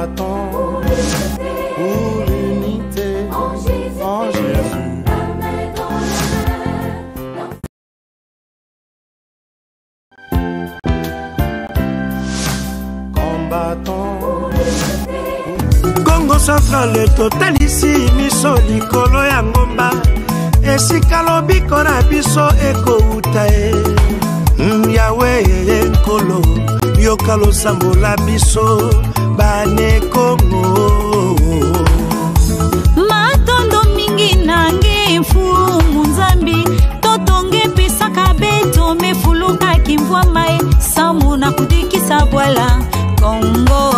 Combattons pour l'unité en Jésus. Congo Central total ici miso likolo ya ngomba esika lobiko na biso ekouta yawe nkolo yokalo sambola biso bane Congo matondo mingi nange mfumu nzambi totonge pisaka beto mefuluka kimvwa mai samu na kudikisa bwala Congo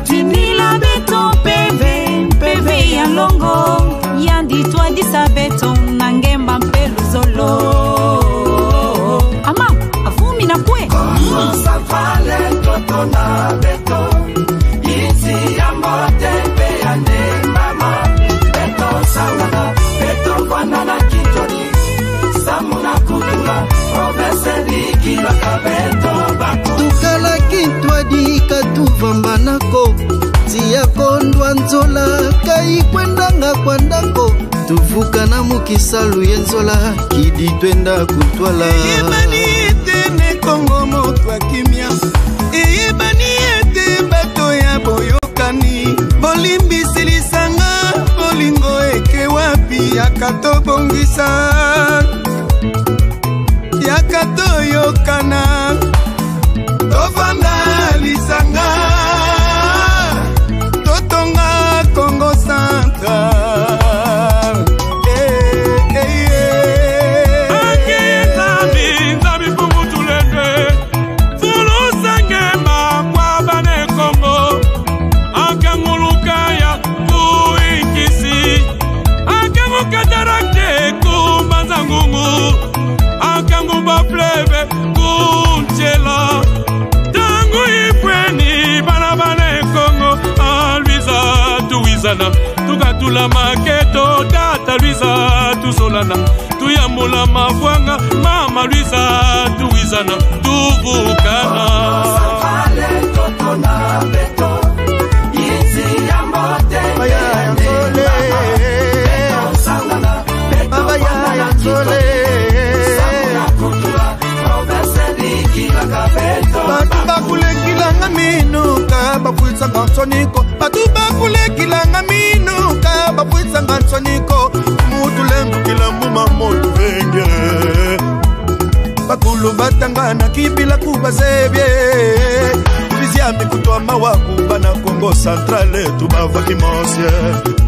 Tinila beto peve ya longo Yandi twa disa beto nangemba mpelu zolo Ama, afumi na kwe Safale toto na beto Iti ya mote pe ya ne mama Beto sangana, beto kwanana kitoni Samuna kutula, obese dikila ka beto bako Tukala kintwa dika tuvambanako Tia kondwa nzola kai kwendanga kwa ndako Tuvuka na mukisalu yenzola kidi twenda kutwala Ebani ete ne Kongo motwa kimia Ebani ete bato ya boyokani Bolimbi silisanga bolingo eke wapi Yakato bongisa Yakato yokana Tovanda lisanga Totonga Congo Central Akangumba plebe kunchela Tangu ifweni banabane Congo Luisa tuwizana Tukatula maketo Tata Luisa tusolana Tuyamula mafwanga Mama Luisa tuwizana Tuvukana Safale toto na beto Yisi ya mote Baya zole Beto sangana Beto baya zole Batu bakulekilanga minuka bapuitsanga nsoniko Batu bakulekilanga minuka bapuitsanga nsoniko Mutu lembukila muma motu venge Bakulu batangana kibila kubazebye Biziambi kutwa mawaku bana Congo Centrale tubava kimonsye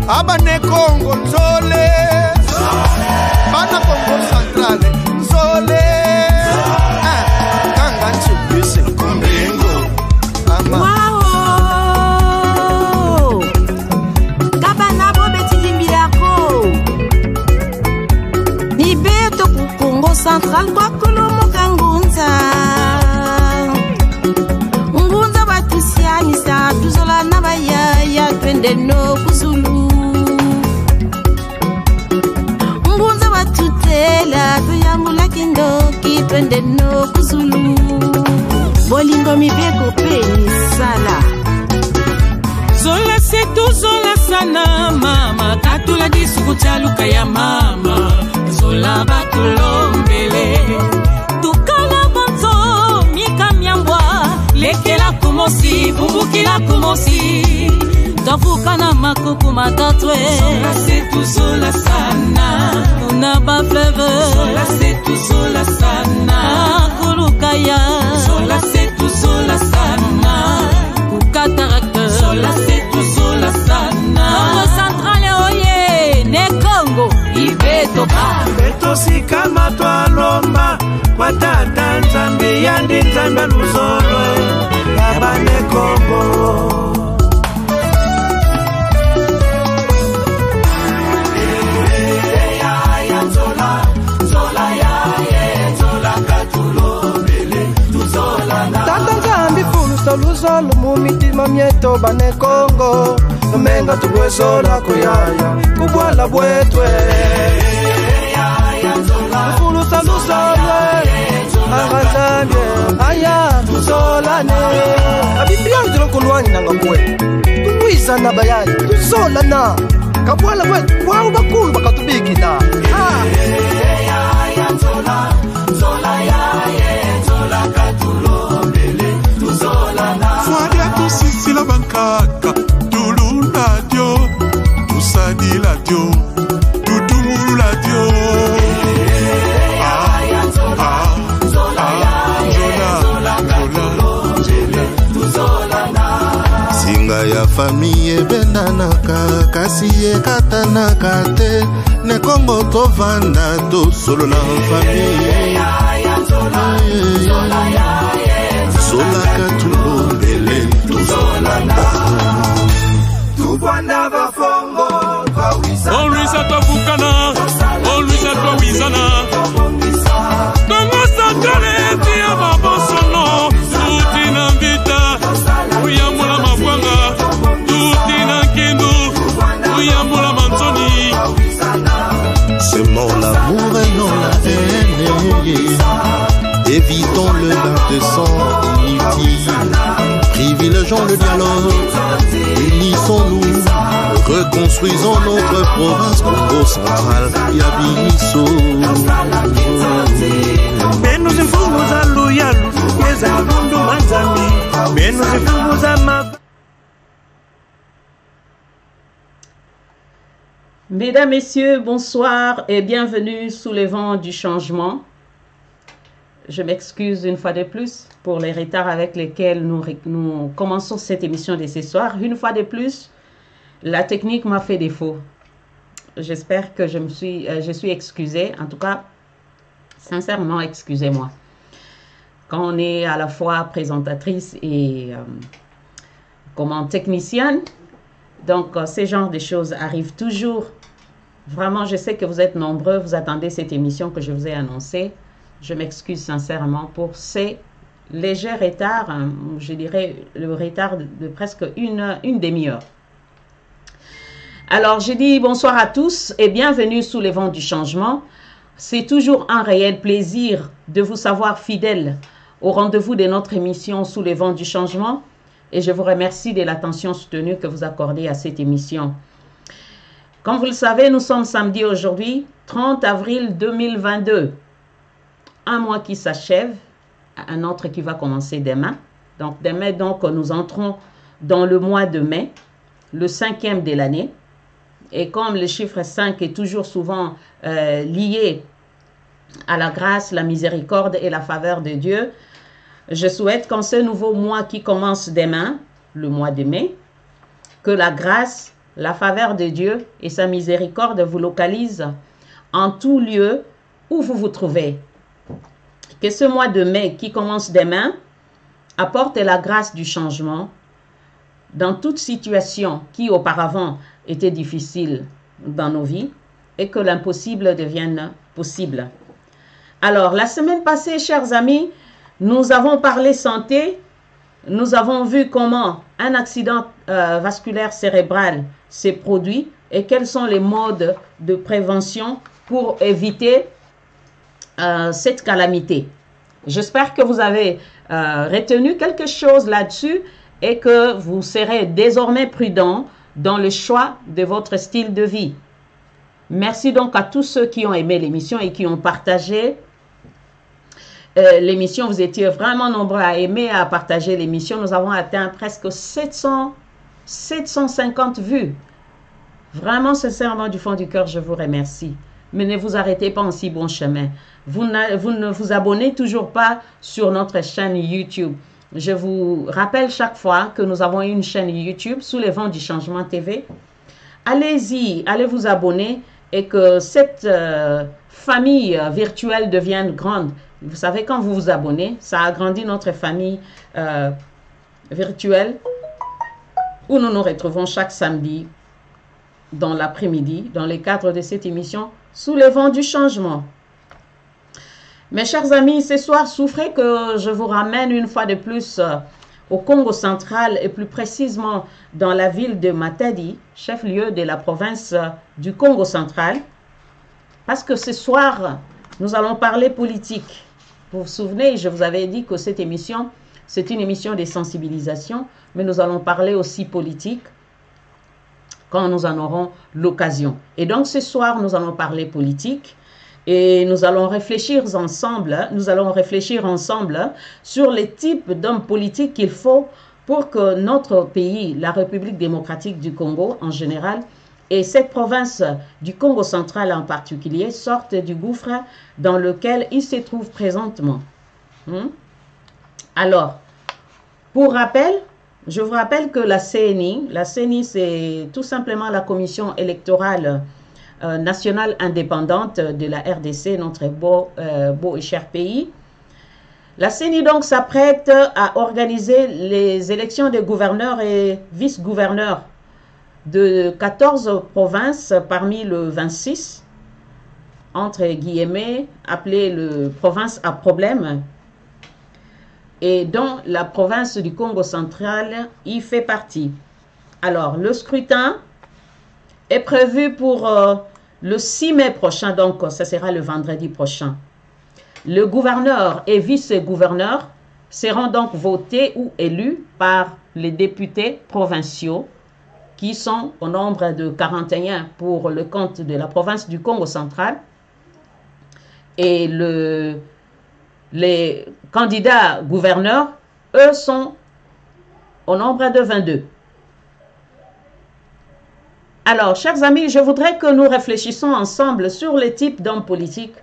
Abane Congo nzole Bana Congo Centrale nzole Wow! Kabana bobe tilimbilako Nibeto ku Congo Central kwa kulumuka ngunza Ngunza batusianisa tuzola na bayaya twende no kuzulu Ngunza batutela tuyambula kindoki twende no kuzulu Bolingo mibeko peni sala Zola setu zola sana mama Katula disuku chaluka ya mama Zola bakulombele Tukala banzo mika miambwa Lekela kumosi, bubukila kumosi Tafuka na makuku matatwe Zola setu zola sana Unaba fleve Zola setu zola sana Kulukaya Zola setu zola sana Kukatarakte Zola setu zola sana Congo Centrale oye Ne Congo Ibeto ba Beto sikama twalomba Kwa tata nzambi yandi nzambi luzolo Yabane Congo Luzolo mumitima myeto bane Congo Menga tugwezola kuyaya kubwala bwetwe Fulusa luzolwe Agazambye Aya tuzolane Abibiyani tuloko luwani nanga mwe bana na bayaya tuzolana kabwala bwetu bwawu bakulu bakatubikina Fwadia tusisila bankaka tulula dio tusadila dio tutumulula dio singa ya famille ebendanaka kasi ekatanaka te ne Kongo tovanda tosolola famille tozolaka tulombele tozolanda tubwana bafongo Olwisa tofukana Olwisa twawizana Kongo Centrale tia mabosono tuti na vita uyambula mabwanga tuti na kindu uyambula mantoni. Semons l'amour et non la haine. Évitons le bain de sang inutile. Privilégions le dialogue. Unissons-nous. Reconstruisons notre province Congo central. Yabiso. Menos imfungos a luyalu. Yeza mundu manzami. Menos imfungos a ma. Mesdames, Messieurs, bonsoir et bienvenue sous les vents du changement. Je m'excuse une fois de plus pour les retards avec lesquels nous commençons cette émission de ce soir. Une fois de plus, la technique m'a fait défaut. J'espère que je suis excusée. En tout cas, sincèrement, excusez-moi. Quand on est à la fois présentatrice et technicienne, donc ce genre de choses arrivent toujours. Vraiment, je sais que vous êtes nombreux, vous attendez cette émission que je vous ai annoncée. Je m'excuse sincèrement pour ces légers retards, hein, je dirais le retard de presque une demi-heure. Alors, je dis bonsoir à tous et bienvenue sous les vents du changement. C'est toujours un réel plaisir de vous savoir fidèles au rendez-vous de notre émission Sous les vents du changement. Et je vous remercie de l'attention soutenue que vous accordez à cette émission. Comme vous le savez, nous sommes samedi aujourd'hui, 30 avril 2022. Un mois qui s'achève, un autre qui va commencer demain. Donc demain, nous entrons dans le mois de mai, le 5e de l'année. Et comme le chiffre 5 est toujours souvent lié à la grâce, la miséricorde et la faveur de Dieu, je souhaite qu'en ce nouveau mois qui commence demain, le mois de mai, que la grâce, la faveur de Dieu et sa miséricorde vous localisent en tout lieu où vous vous trouvez. Que ce mois de mai qui commence demain apporte la grâce du changement dans toute situation qui auparavant était difficile dans nos vies et que l'impossible devienne possible. Alors, la semaine passée, chers amis, nous avons parlé santé, nous avons vu comment un accident vasculaire cérébral s'est produit et quels sont les modes de prévention pour éviter cette calamité. J'espère que vous avez retenu quelque chose là-dessus et que vous serez désormais prudent dans le choix de votre style de vie. Merci donc à tous ceux qui ont aimé l'émission et qui ont partagé l'émission. Vous étiez vraiment nombreux à aimer, à partager l'émission. Nous avons atteint presque 750 vues. Vraiment, sincèrement, du fond du cœur, je vous remercie. Mais ne vous arrêtez pas en si bon chemin. Vous ne vous abonnez toujours pas sur notre chaîne YouTube. Je vous rappelle chaque fois que nous avons une chaîne YouTube, Sous les vents du changement TV. Allez-y, allez vous abonner et que cette famille virtuelle devienne grande. Vous savez, quand vous vous abonnez, ça agrandit notre famille virtuelle où nous nous retrouvons chaque samedi dans l'après-midi, dans le cadre de cette émission Sous les vents du changement. Mes chers amis, ce soir, souffrez que je vous ramène une fois de plus au Congo central et plus précisément dans la ville de Matadi, chef-lieu de la province du Congo central, parce que ce soir, nous allons parler politique. Vous vous souvenez, je vous avais dit que cette émission, c'est une émission de sensibilisation, mais nous allons parler aussi politique. quand nous en aurons l'occasion. Et donc ce soir, nous allons parler politique et nous allons réfléchir ensemble sur les types d'hommes politiques qu'il faut pour que notre pays, la République démocratique du Congo en général, et cette province du Congo central en particulier, sortent du gouffre dans lequel ils se trouvent présentement. Alors, pour rappel, je vous rappelle que la CENI c'est tout simplement la Commission électorale nationale indépendante de la RDC, notre beau et cher pays. La CENI donc s'apprête à organiser les élections des gouverneurs et vice-gouverneurs de 14 provinces parmi le 26, entre guillemets, appelées le province à problème, et dont la province du Congo central y fait partie. Alors, le scrutin est prévu pour le 6 mai prochain, donc ça sera le vendredi prochain. Le gouverneur et vice-gouverneur seront donc votés ou élus par les députés provinciaux qui sont au nombre de 41 pour le compte de la province du Congo central. Et les candidats gouverneurs, eux, sont au nombre de 22. Alors, chers amis, je voudrais que nous réfléchissions ensemble sur les types d'hommes politiques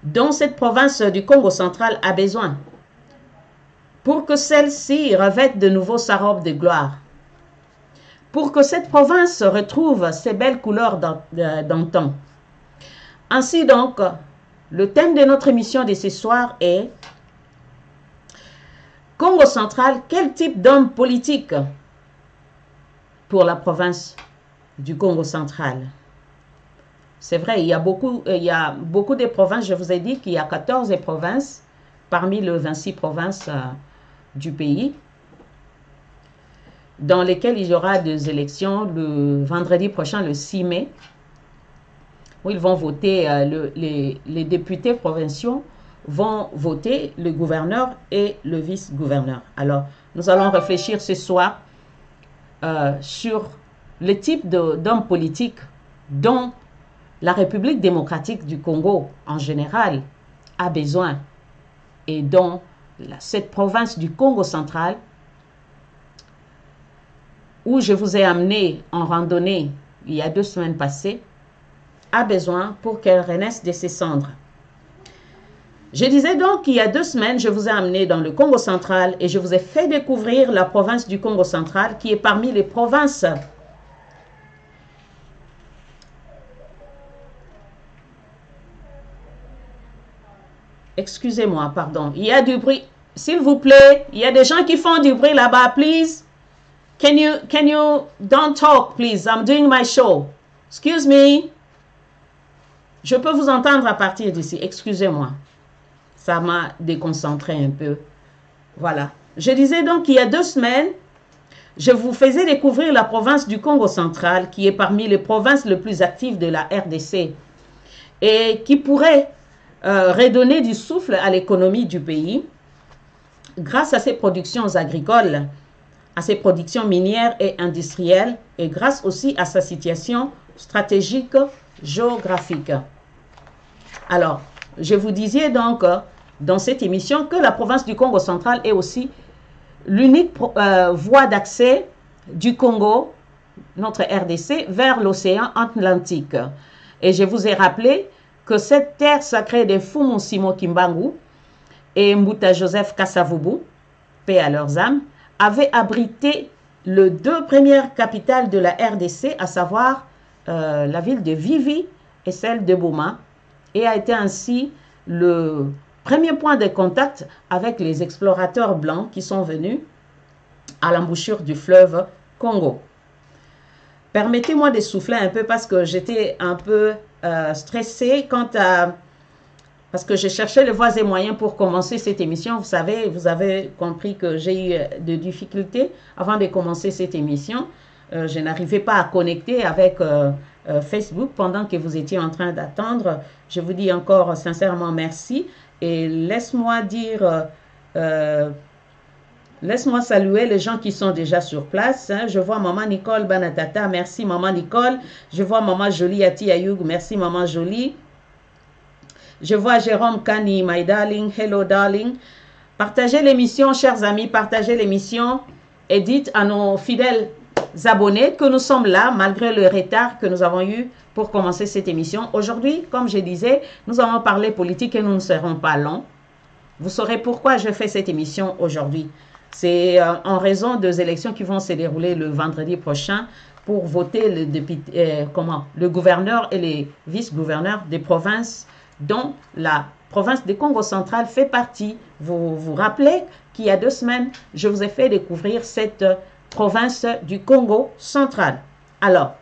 dont cette province du Congo central a besoin pour que celle-ci revête de nouveau sa robe de gloire, pour que cette province retrouve ses belles couleurs d'antan. Ainsi donc, le thème de notre émission de ce soir est Congo central, quel type d'homme politique pour la province du Congo central? C'est vrai, il y a beaucoup de provinces, je vous ai dit qu'il y a 14 provinces parmi les 26 provinces du pays, dans lesquelles il y aura des élections le vendredi prochain, le 6 mai, où ils vont voter, les députés provinciaux vont voter le gouverneur et le vice-gouverneur. Alors, nous allons réfléchir ce soir sur le type d'hommes politiques dont la République démocratique du Congo en général a besoin et dont cette province du Congo central, où je vous ai amené en randonnée il y a 2 semaines passées, a besoin pour qu'elle renaisse de ses cendres. Je disais donc qu'il y a 2 semaines, je vous ai amené dans le Congo central et je vous ai fait découvrir la province du Congo central qui est parmi les provinces excusez-moi, pardon. Il y a du bruit. S'il vous plaît, il y a des gens qui font du bruit là-bas, please. Can you don't talk, please. I'm doing my show. Excuse me. Je peux vous entendre à partir d'ici. Excusez-moi. Ça m'a déconcentré un peu. Voilà. Je disais donc qu'il y a 2 semaines, je vous faisais découvrir la province du Congo central, qui est parmi les provinces les plus actives de la RDC et qui pourrait redonner du souffle à l'économie du pays grâce à ses productions agricoles, à ses productions minières et industrielles et grâce aussi à sa situation stratégique géographique. Alors, je vous disais donc dans cette émission que la province du Congo central est aussi l'unique voie d'accès du Congo, notre RDC, vers l'océan Atlantique. Et je vous ai rappelé que cette terre sacrée des Fumu Simo Kimbangu et Mbuta Joseph Kasavubu, paix à leurs âmes, avait abrité les 2 premières capitales de la RDC, à savoir la ville de Vivi et celle de Boma, et a été ainsi le premier point de contact avec les explorateurs blancs qui sont venus à l'embouchure du fleuve Congo. Permettez-moi de souffler un peu parce que j'étais un peu stressée parce que je cherchais les voies et moyens pour commencer cette émission. Vous savez, vous avez compris que j'ai eu des difficultés avant de commencer cette émission. Je n'arrivais pas à connecter avec Facebook pendant que vous étiez en train d'attendre. Je vous dis encore sincèrement merci et laisse-moi dire Laisse-moi saluer les gens qui sont déjà sur place. Hein. Je vois Maman Nicole Banatata. Merci Maman Nicole. Je vois Maman Jolie Ati Ayoug. Merci Maman Jolie. Je vois Jérôme Kani, my darling. Hello darling. Partagez l'émission, chers amis. Partagez l'émission. Et dites à nos fidèles abonnés que nous sommes là malgré le retard que nous avons eu pour commencer cette émission. Aujourd'hui, comme je disais, nous allons parler politique et nous ne serons pas longs. Vous saurez pourquoi je fais cette émission aujourd'hui. C'est en raison des élections qui vont se dérouler le vendredi prochain pour voter le gouverneur et les vice-gouverneurs des provinces dont la province du Congo central fait partie. Vous vous rappelez qu'il y a 2 semaines, je vous ai fait découvrir cette province du Congo central. Alors,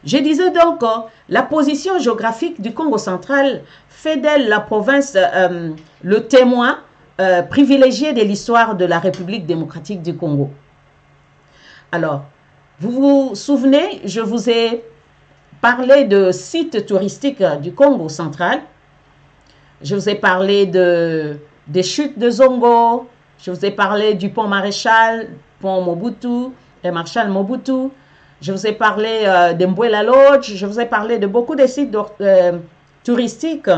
je disais donc, la position géographique du Congo central fait d'elle la province, le témoin privilégié de l'histoire de la République démocratique du Congo. Alors, vous vous souvenez, je vous ai parlé de sites touristiques du Congo central. Je vous ai parlé des chutes de Zongo. Je vous ai parlé du pont Maréchal, pont Mobutu, et Marshal Mobutu. Je vous ai parlé de Mbouela Lodge. Je vous ai parlé de beaucoup de sites touristiques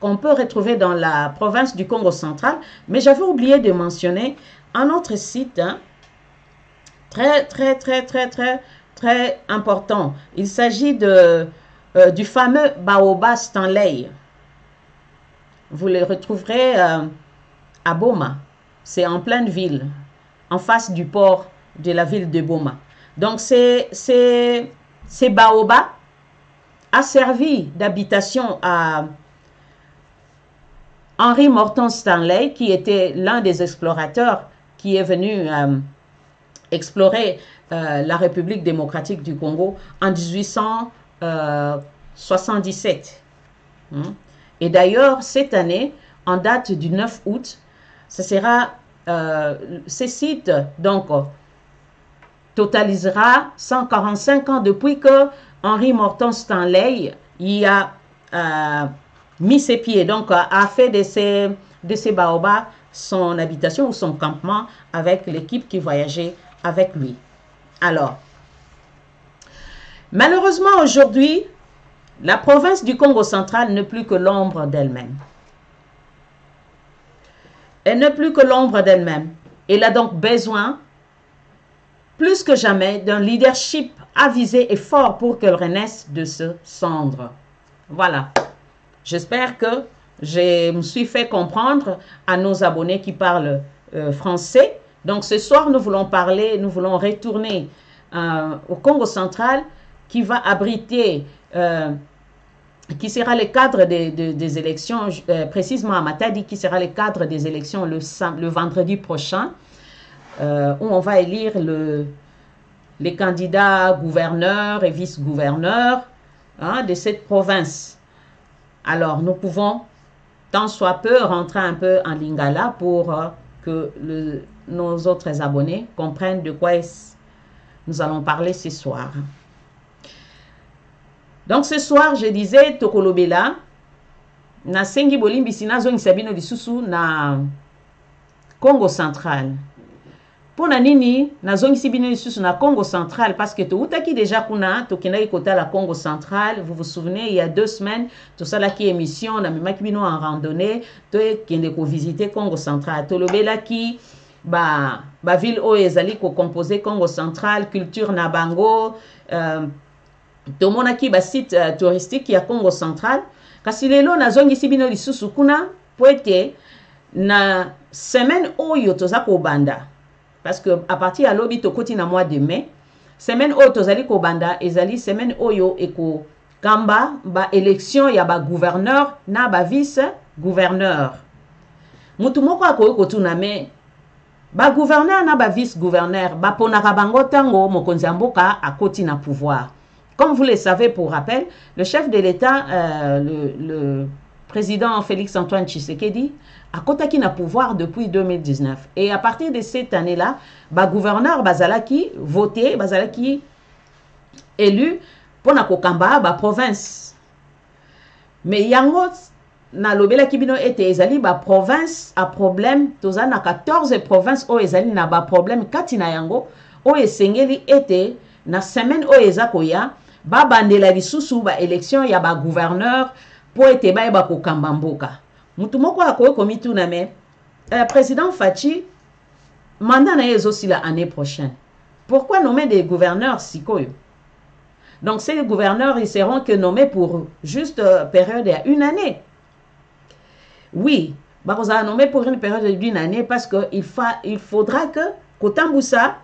qu'on peut retrouver dans la province du Congo central. Mais j'avais oublié de mentionner un autre site hein, très important. Il s'agit du fameux Baobab Stanley. Vous le retrouverez à Boma. C'est en pleine ville, en face du port de la ville de Boma. Donc, ces Baobab a servi d'habitation à Henry Morton Stanley, qui était l'un des explorateurs qui est venu explorer la République démocratique du Congo en 1877. Et d'ailleurs, cette année, en date du 9 août, ce sera ces sites, donc, totalisera 145 ans depuis que Henry Morton Stanley y a mis ses pieds, donc a fait de ces baobabs son habitation ou son campement avec l'équipe qui voyageait avec lui. Alors, malheureusement aujourd'hui, la province du Congo central n'est plus que l'ombre d'elle-même. Elle n'est plus que l'ombre d'elle-même. Elle a donc besoin, plus que jamais, d'un leadership avisé et fort pour qu'elle renaisse de ce cendre. Voilà. J'espère que je me suis fait comprendre à nos abonnés qui parlent français. Donc ce soir, nous voulons retourner au Congo central qui va abriter, qui sera le cadre des élections, précisément à Matadi, qui sera le cadre des élections le vendredi prochain, où on va élire les candidats gouverneurs et vice-gouverneurs hein, de cette province. Alors, nous pouvons, tant soit peu, rentrer un peu en lingala pour que nos autres abonnés comprennent de quoi nous allons parler ce soir. Donc, ce soir, je disais, Tokolobela, na sengi bolimbi na zongi sabino lisusu na Congo central. Pour na nini, na zongi sabino lisusu na Congo central, parce que to utaki déjà kuna, to kina ikota la Congo central, vous vous souvenez, il y a 2 semaines, tout ça là qui émission, na mima kibino en randonnée, to kende ko visiter Congo central. To lobela ki, ba ville o ezali ko composer Congo central, culture na bango, tomonaki ba site touristique ya Congo central. Kasi lelo na zongi sibino lisusu kuna po ete na semaine oyo toza ko banda, parce que à partir à lobi tokoti na mois de mai, semaine oyo tozali ko banda ezali semaine oyo eko kamba ba élection ya ba gouverneur na ba vice gouverneur. Mutu moko akoyo kotuna me ba gouverneur na ba vice gouverneur ba ponaka bango tango mokonzi mboka akoti na pouvoir. Comme vous le savez, pour rappel, le chef de l'État, le président Félix Antoine Tshisekedi, a kotaki na pouvoir depuis 2019. Et à partir de cette année-là, ba gouverneur bazalaki voté, bazalaki élu pour na kokamba ba province. Mais yango na lobela kibino ete ezali ba province a problème toza na 14 provinces o ezali na ba problème kati na yango o esengeli ete na semaine o eza koya ba bandela lisusu ba élection ya ba gouverneur po ete ba eba ko kamba mboka mutu moko akoye komituna me président Fachi mandat na yezo si la année prochaine. Pourquoi nommer des gouverneurs sikoyo? Donc ces gouverneurs ils seront que nommés pour juste période à une année. Oui, bah vous avez nommé pour une période d'une année parce que il faudra que Kotamboussa,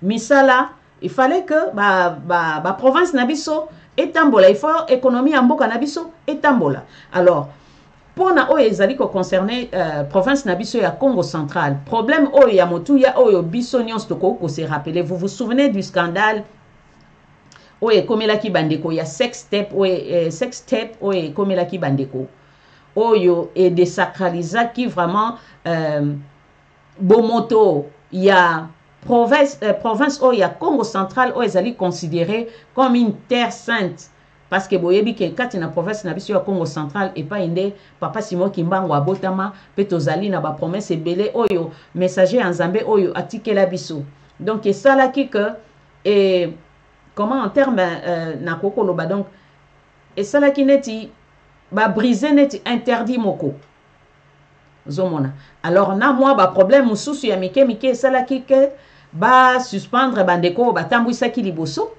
Misala, il fallait que ba province nabiso et Tambola, il faut économie en Boka nabiso et Tambola. Alors pour na oyo ezali ko concerner province nabiso ya Congo central, problème oyo ya motu ya oyo biso nyonso toko ko se rappeler, vous vous souvenez du scandale oyo komelaki bandeko ya sextape oyo komelaki bandeko oyo et désacralisaki vraiment bomoto ya province oyo ya Congo central oyo ezali considéré comme une terre sainte parce que boyebi ke kati na province na biso ya Congo central et pas inde papa Simon Kimbangu abotama pe tozali na ba promesse ebele oyo messager en Nzambe oyo atikela biso donc esalaki que et comment en termes na kokoloba donc esalaki neti ba briser neti interdit moko zomona alors na moi ba problème mususu ya mike esalaki que ba suspendre bandeko batambwisaki liboso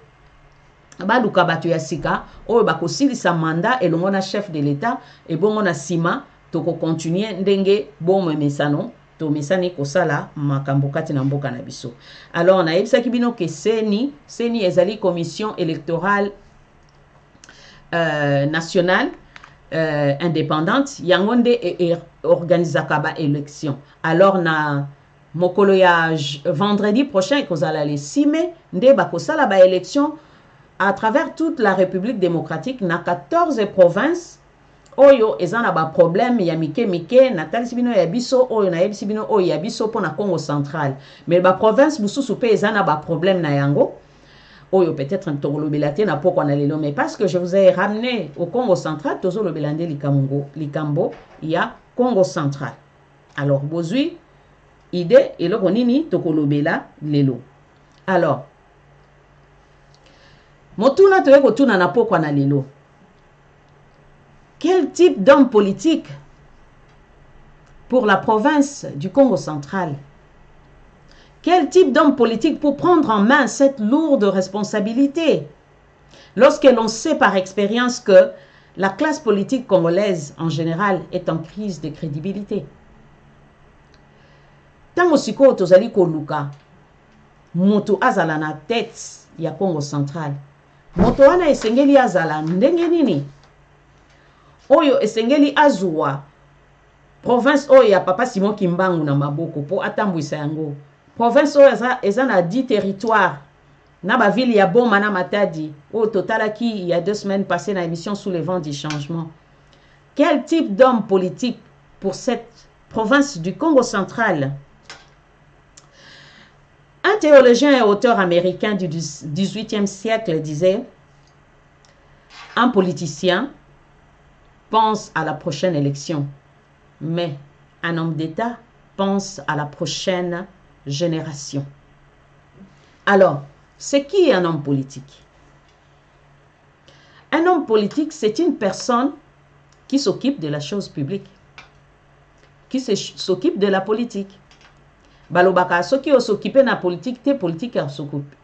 baluka bato ya sika oyo bakosilisa mandat elongo na chef de l'état et bongo na sima toko continuer ndenge bomo mesano to mesani kosala makambo kati na mboka na biso. Alors na yebisaki bino ke seni ezali commission électorale nationale indépendante yango nde organisaka ba élection. Alors na mokolo ya vendredi prochain kozala le 6 mai nde bakosala ba élection à travers toute la République démocratique na 14 provinces oyo ezana ba problème ya mike na talisi bino ya biso oyo na yebisi bino oyo ya biso po na Congo central mais ba province mususu pe ezana ba problème na yango oyo peut-être tolobelate na poko na lelo mais parce que je vous ai ramené au Congo central tozo lobelande likambo ya Congo central. Alors bozui idée eloko nini tokolobela lelo. Alors Motuna toye kotuna na pokwa na lelo. Quel type d'homme politique pour la province du Congo central? Quel type d'homme politique pour prendre en main cette lourde responsabilité? Lorsque l'on sait par expérience que la classe politique congolaise en général est en crise de crédibilité. Tango siko tozali koluka moto azala na tête ya Congo central. Moto wana esengeli azala ndenge nini oyo esengeli azwa province oyo ya papa Simon Kimbangu na maboko po atambwisa yango province oyo eza na 10 territoires na ba ville ya Boma na Matadi au total qui il y a 2 semaines passées na émission Sous les vents du changement. Quel type d'homme politique pour cette province du Congo central? Un théologien et auteur américain du 18e siècle disait: un politicien pense à la prochaine élection, mais un homme d'État pense à la prochaine génération. Alors, c'est qui un homme politique? Un homme politique, c'est une personne qui s'occupe de la chose publique, qui s'occupe de la politique. Balobaka, ceux qui s'occupent de la politique, tes politiques s'occupent.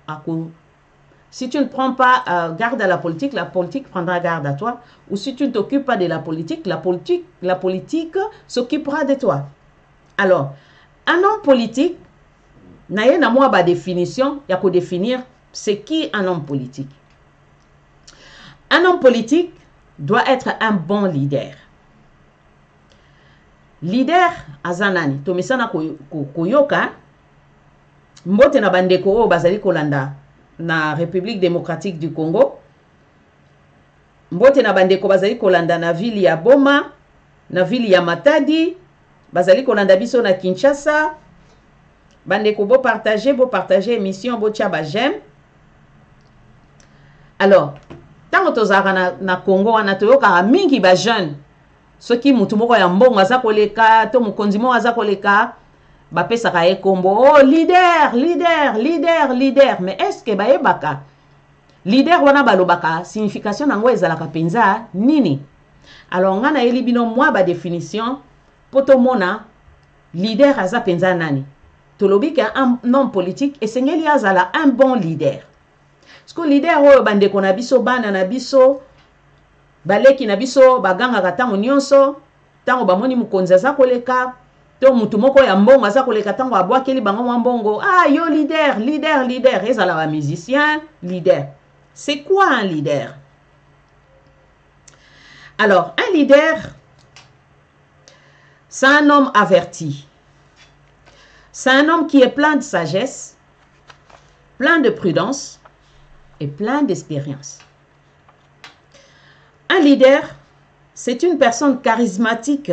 Si tu ne prends pas garde à la politique prendra garde à toi. Ou si tu ne t'occupes pas de la politique s'occupera de toi. Alors, un homme politique, n'a na moi ba définition, il y a qu'à définir c'est qui un homme politique. Un homme politique doit être un bon leader. Leader azanani tomisana koyoka mbote na bandeko o bazali kolanda na République démocratique du Congo, mbote na bandeko bazali kolanda na ville ya Boma, na ville ya Matadi, bazali kolanda biso na Kinshasa. Bandeko bo partager émission bo tia ba j'aime. Alors tango tozaka na Congo wana toyoka mingi ba jeune soki mutu moko ya mbongo aza koleka to mokonzi moko aza koleka bapesaka ye kombo oh leader leader leader leader. Mais est-ce que bayebaka leader wana balobaka signification nango ezalaka penza nini? Alors nga na yeli bino mwa ba définition poto mona leader aza penza nani. Tolobi ke un homme politique esengeli azala un bon leader. Parce que leader oyo bandeko na biso bana na biso baleki na biso bagangaka ntango nyonso ntango bamoni mokonzi aza koleka to mutu moko ya mbongo aza koleka ntango abwakeli bango mwa mbongo ah yo leader leader leader ezala ba musicien leader. C'est quoi un leader? Alors un leader c'est un homme averti. C'est un homme qui est plein de sagesse, plein de prudence et plein d'expérience. Un leader, c'est une personne charismatique,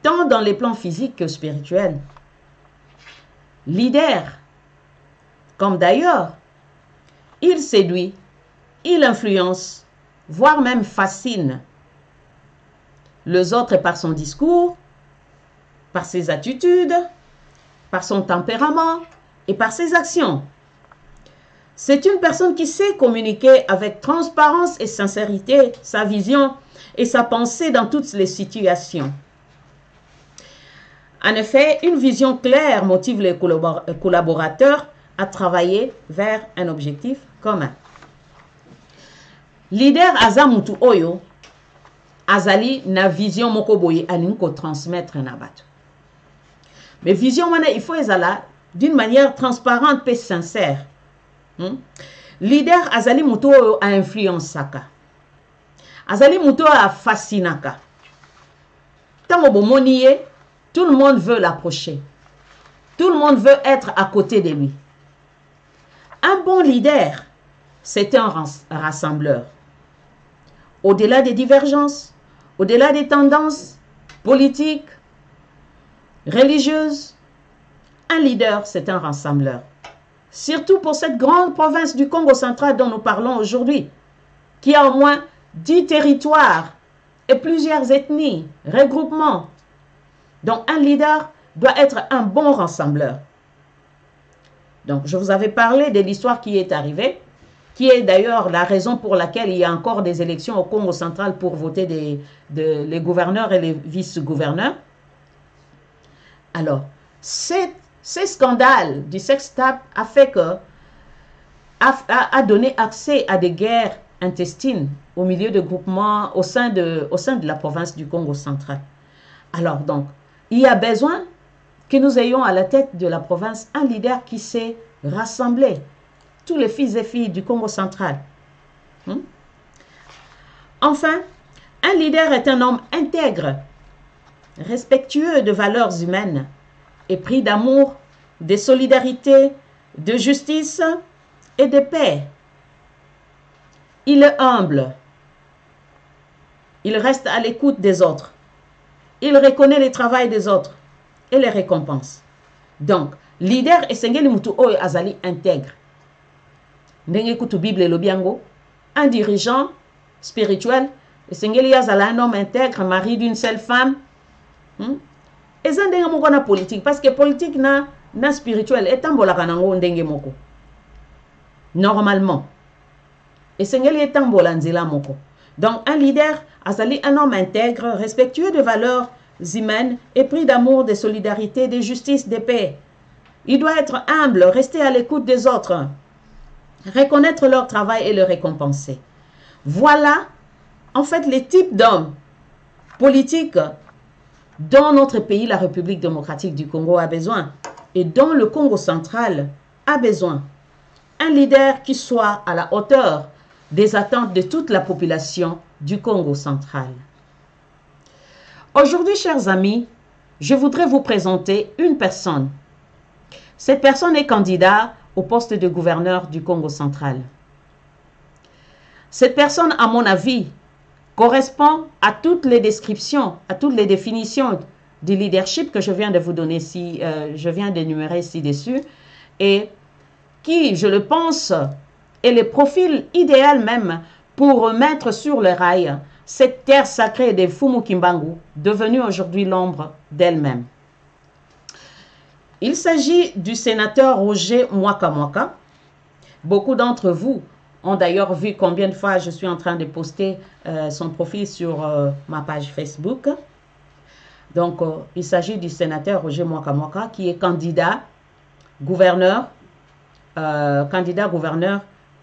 tant dans les plans physiques que spirituels. Leader, comme d'ailleurs, il séduit, il influence, voire même fascine les autres par son discours, par ses attitudes, par son tempérament et par ses actions. C'est une personne qui sait communiquer avec transparence et sincérité sa vision et sa pensée dans toutes les situations. En effet, une vision claire motive les collaborateurs à travailler vers un objectif commun. Leader azamutu oyo azali na vision moko boye alingi ko transmettre na bato. Mais vision wana il faut ezala d'une manière transparente et sincère. Leader azali mutu oyo a influenceaka. Azali mutu a fascinaka. Tango bomoni ye, tout le monde veut l'approcher. Tout le monde veut être à côté de lui. Un bon leader, c'est un rassembleur. Au-delà des divergences, au-delà des tendances politiques, religieuses, un leader, c'est un rassembleur. Surtout pour cette grande province du Congo central dont nous parlons aujourd'hui, qui a au moins 10 territoires et plusieurs ethnies, regroupements. Donc un leader doit être un bon rassembleur. Donc je vous avais parlé de l'histoire qui est arrivée, qui est d'ailleurs la raison pour laquelle il y a encore des élections au Congo central pour voter les gouverneurs et les vice-gouverneurs. Alors, ces scandales du sextape a fait que a donné accès à des guerres intestines au milieu de groupements au sein de la province du Congo central. Alors donc, il y a besoin que nous ayons à la tête de la province un leader qui sait rassembler tous les fils et filles du Congo central. Enfin, un leader est un homme intègre, respectueux de valeurs humaines, épris d'amour, de solidarité, de justice et de paix. Il est humble. Il reste à l'écoute des autres. Il reconnaît le travail des autres et les récompense. Donc, leader esengeli mutu oyo azali intègre. Ndenge kutu Bible lobiango, un dirigeant spirituel esengeli azala un homme intègre, mari d'une seule femme. Eza ndenge moko na politique parce que politique na spirituel etambolaka nango ndenge moko. Normalement. Esengeli etambola nzela moko. Donc un leader azali un homme intègre, respectueux de valeurs humaines, épris d'amour, de solidarité, de justice, de paix. Il doit être humble, rester à l'écoute des autres, reconnaître leur travail et le récompenser. Voilà en fait les types d'hommes politiques dont notre pays, la République démocratique du Congo, a besoin et dont le Congo central a besoin. Un leader qui soit à la hauteur des attentes de toute la population du Congo central. Aujourd'hui, chers amis, je voudrais vous présenter une personne. Cette personne est candidat au poste de gouverneur du Congo central. Cette personne, à mon avis, correspond à toutes les descriptions, à toutes les définitions du leadership que je viens de vous donner ici, je viens d'énumérer ci-dessus, et qui, je le pense, est le profil idéal même pour mettre sur le rail cette terre sacrée des Fumukimbangu, devenue aujourd'hui l'ombre d'elle-même. Il s'agit du sénateur Roger Mwaka Mwaka. Beaucoup d'entre vous ont d'ailleurs vu combien de fois je suis en train de poster son profil sur ma page Facebook. Donc, il s'agit du sénateur Roger Mwaka Mwaka qui est candidat gouverneur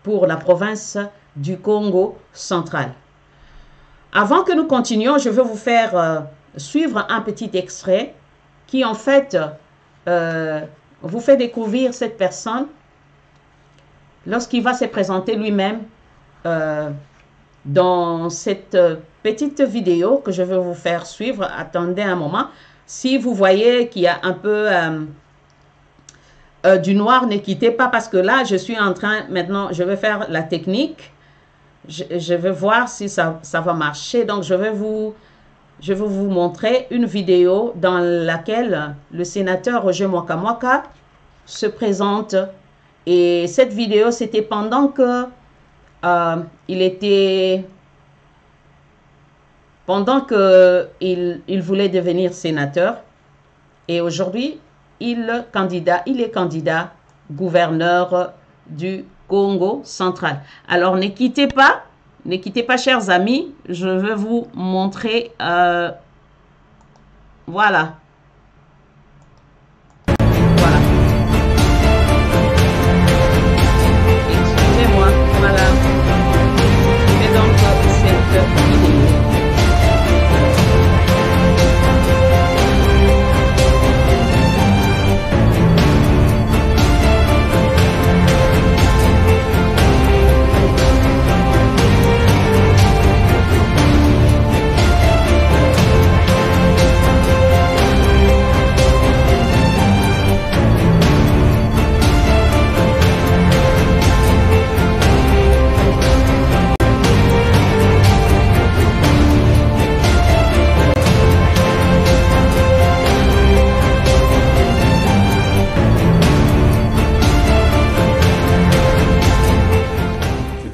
pour la province du Congo central. Avant que nous continuions, je veux vous faire suivre un petit extrait qui en fait vous fait découvrir cette personne lorsqu'il va se présenter lui-même dans cette petite vidéo que je vais vous faire suivre. Attendez un moment. Si vous voyez qu'il y a un peu du noir, ne quittez pas parce que là, je suis en train, maintenant, je vais faire la technique. Je vais voir si ça va marcher. Donc, je vais vous montrer une vidéo dans laquelle le sénateur Roger Mwaka Mwaka se présente. Et cette vidéo, c'était pendant que il voulait devenir sénateur. Et aujourd'hui, il est candidat gouverneur du Congo central. Alors, ne quittez pas, chers amis. Je vais vous montrer. Voilà. Excusez-moi. Voilà. Et donc, cette vidéo.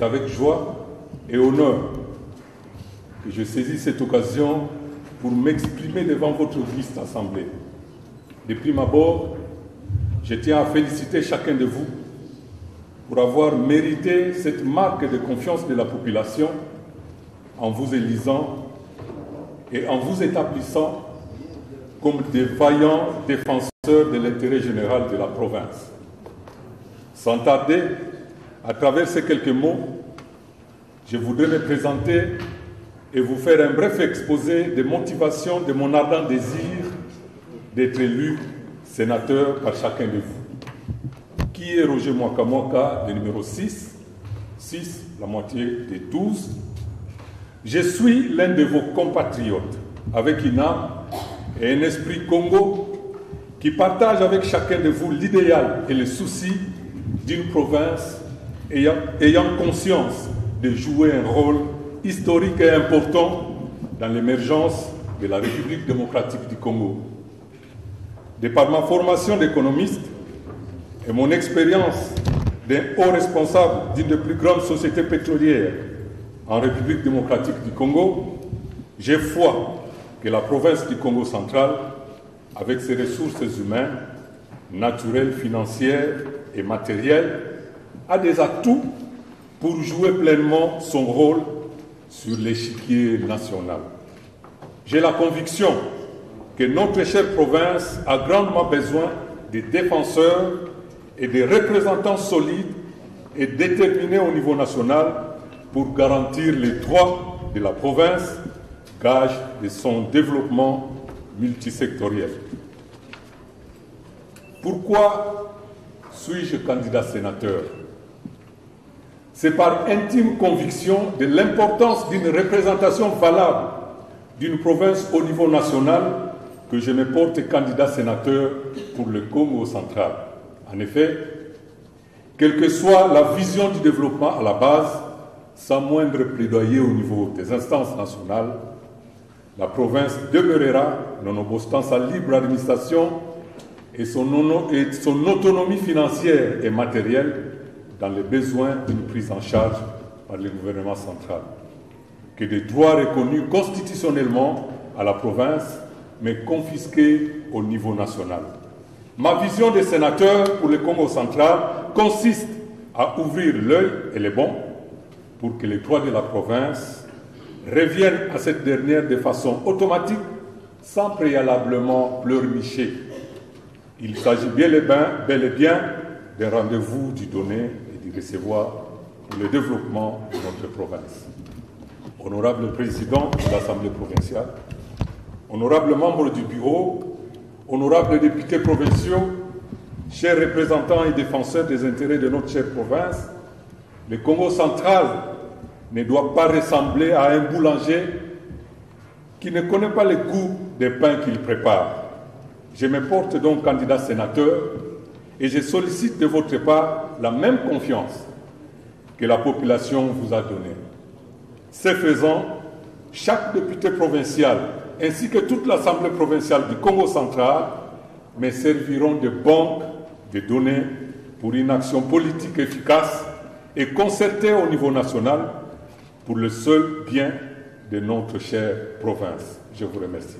Avec joie et honneur que je saisis cette occasion pour m'exprimer devant votre auguste assemblée. De prime abord, je tiens à féliciter chacun de vous pour avoir mérité cette marque de confiance de la population en vous élisant et en vous établissant comme des vaillants défenseurs de l'intérêt général de la province. Sans tarder, à travers ces quelques mots, je voudrais me présenter et vous faire un bref exposé des motivations de mon ardent désir d'être élu sénateur par chacun de vous. Qui est Roger Mwaka Mwaka, le numéro 6, la moitié des 12. Je suis l'un de vos compatriotes, avec une âme et un esprit Congo qui partage avec chacun de vous l'idéal et le souci d'une province ayant conscience de jouer un rôle historique et important dans l'émergence de la République démocratique du Congo. De par ma formation d'économiste et mon expérience d'un haut responsable d'une des plus grandes sociétés pétrolières en République démocratique du Congo, j'ai foi que la province du Congo central, avec ses ressources humaines, naturelles, financières et matérielles, a des atouts pour jouer pleinement son rôle sur l'échiquier national. J'ai la conviction que notre chère province a grandement besoin de défenseurs et de représentants solides et déterminés au niveau national pour garantir les droits de la province, gage de son développement multisectoriel. Pourquoi suis-je candidat sénateur? C'est par intime conviction de l'importance d'une représentation valable d'une province au niveau national que je me porte candidat sénateur pour le Congo central. En effet, quelle que soit la vision du développement à la base, sans moindre plaidoyer au niveau des instances nationales, la province demeurera, nonobstant sa libre administration et son autonomie financière et matérielle, dans les besoins d'une prise en charge par le gouvernement central. que des droits reconnus constitutionnellement à la province, mais confisqués au niveau national. Ma vision des sénateurs pour le Congo central consiste à ouvrir l'œil et les bons pour que les droits de la province reviennent à cette dernière de façon automatique, sans préalablement pleurnicher. Il s'agit bel et bien d'un rendez-vous du donner et du recevoir pour le développement de notre province. Honorable président de l'Assemblée provinciale, honorables membres du bureau, honorables députés provinciaux, chers représentants et défenseurs des intérêts de notre chère province, le Congo central ne doit pas ressembler à un boulanger qui ne connaît pas le goût des pains qu'il prépare. Je me porte donc candidat sénateur et je sollicite de votre part la même confiance que la population vous a donnée. Ce faisant, chaque député provincial ainsi que toute l'Assemblée provinciale du Congo central me serviront de banque de données pour une action politique efficace et concertée au niveau national pour le seul bien de notre chère province. Je vous remercie.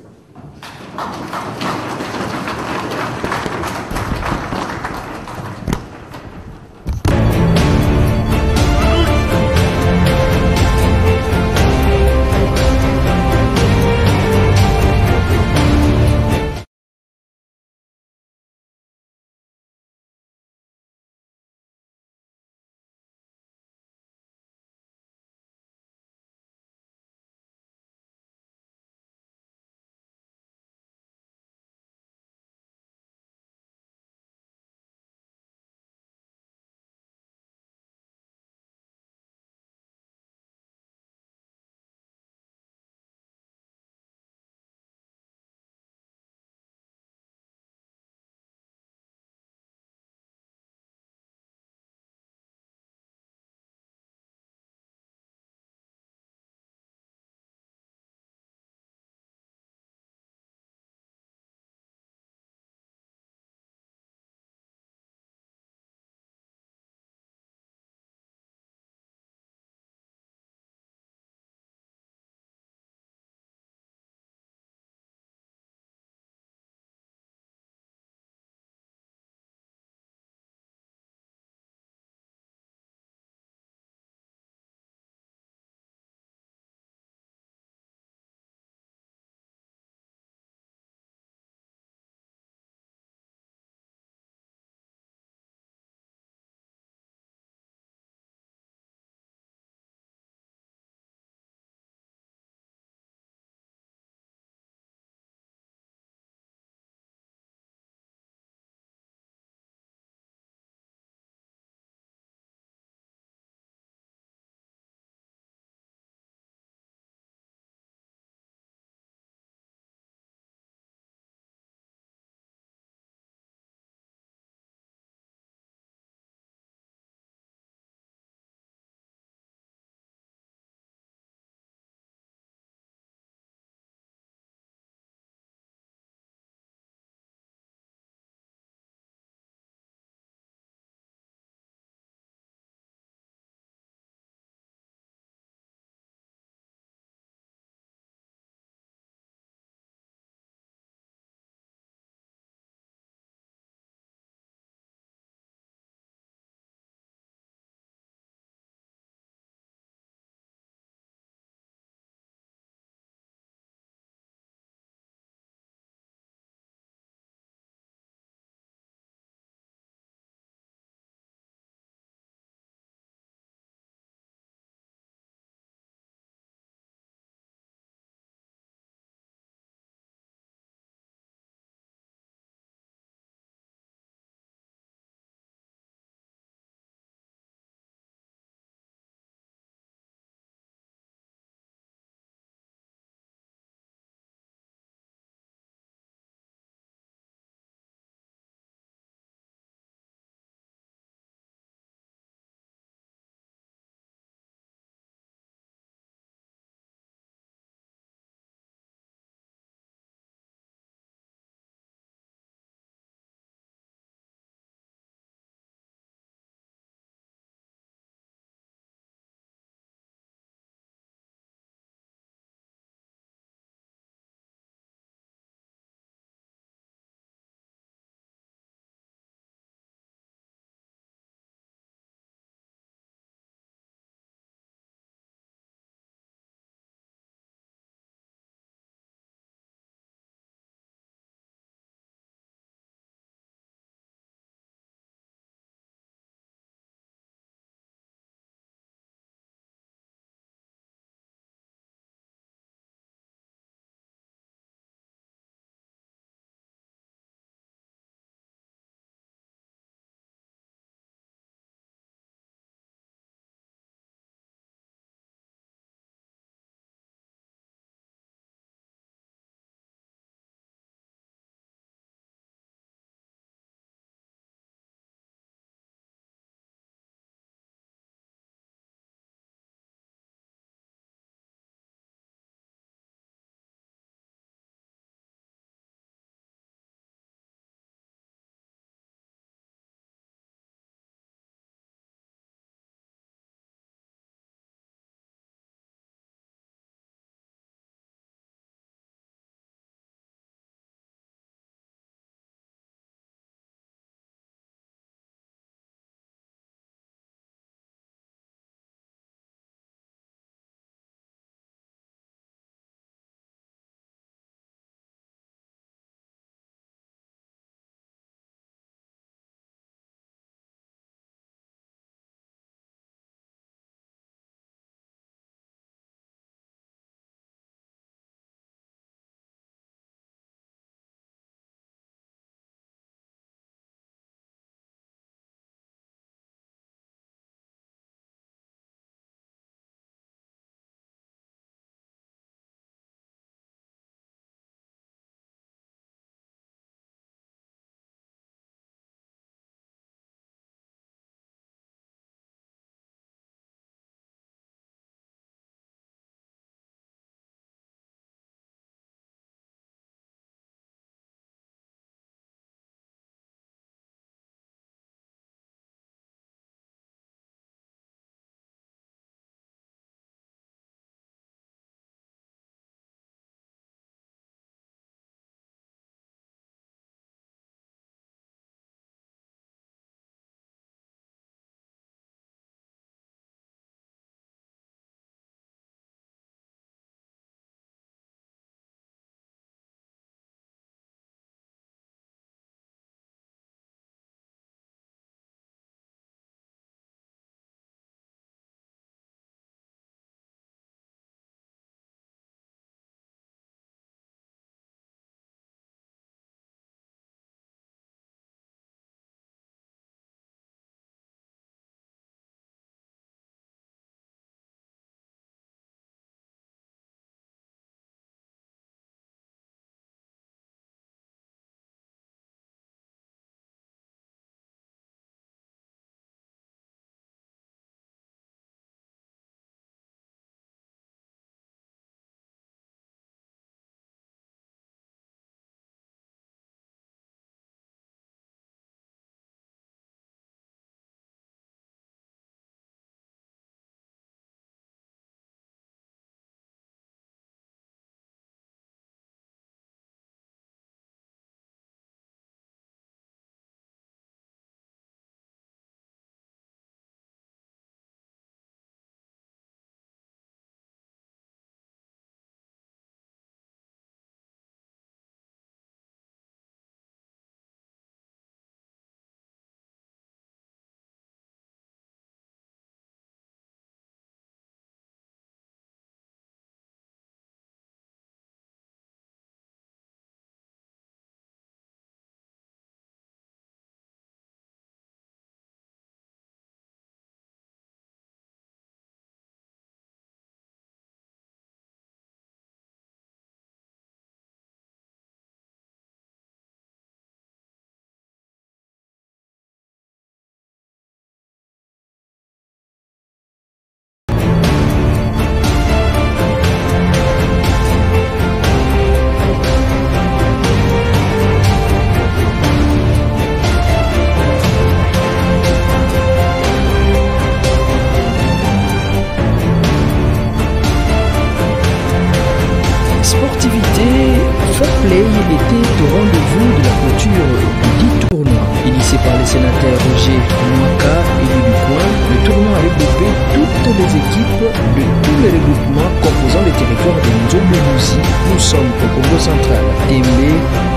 les équipes de tous les regroupements composant le territoire de Nzombe-Muzi. Nous sommes au Congo central. Tembe,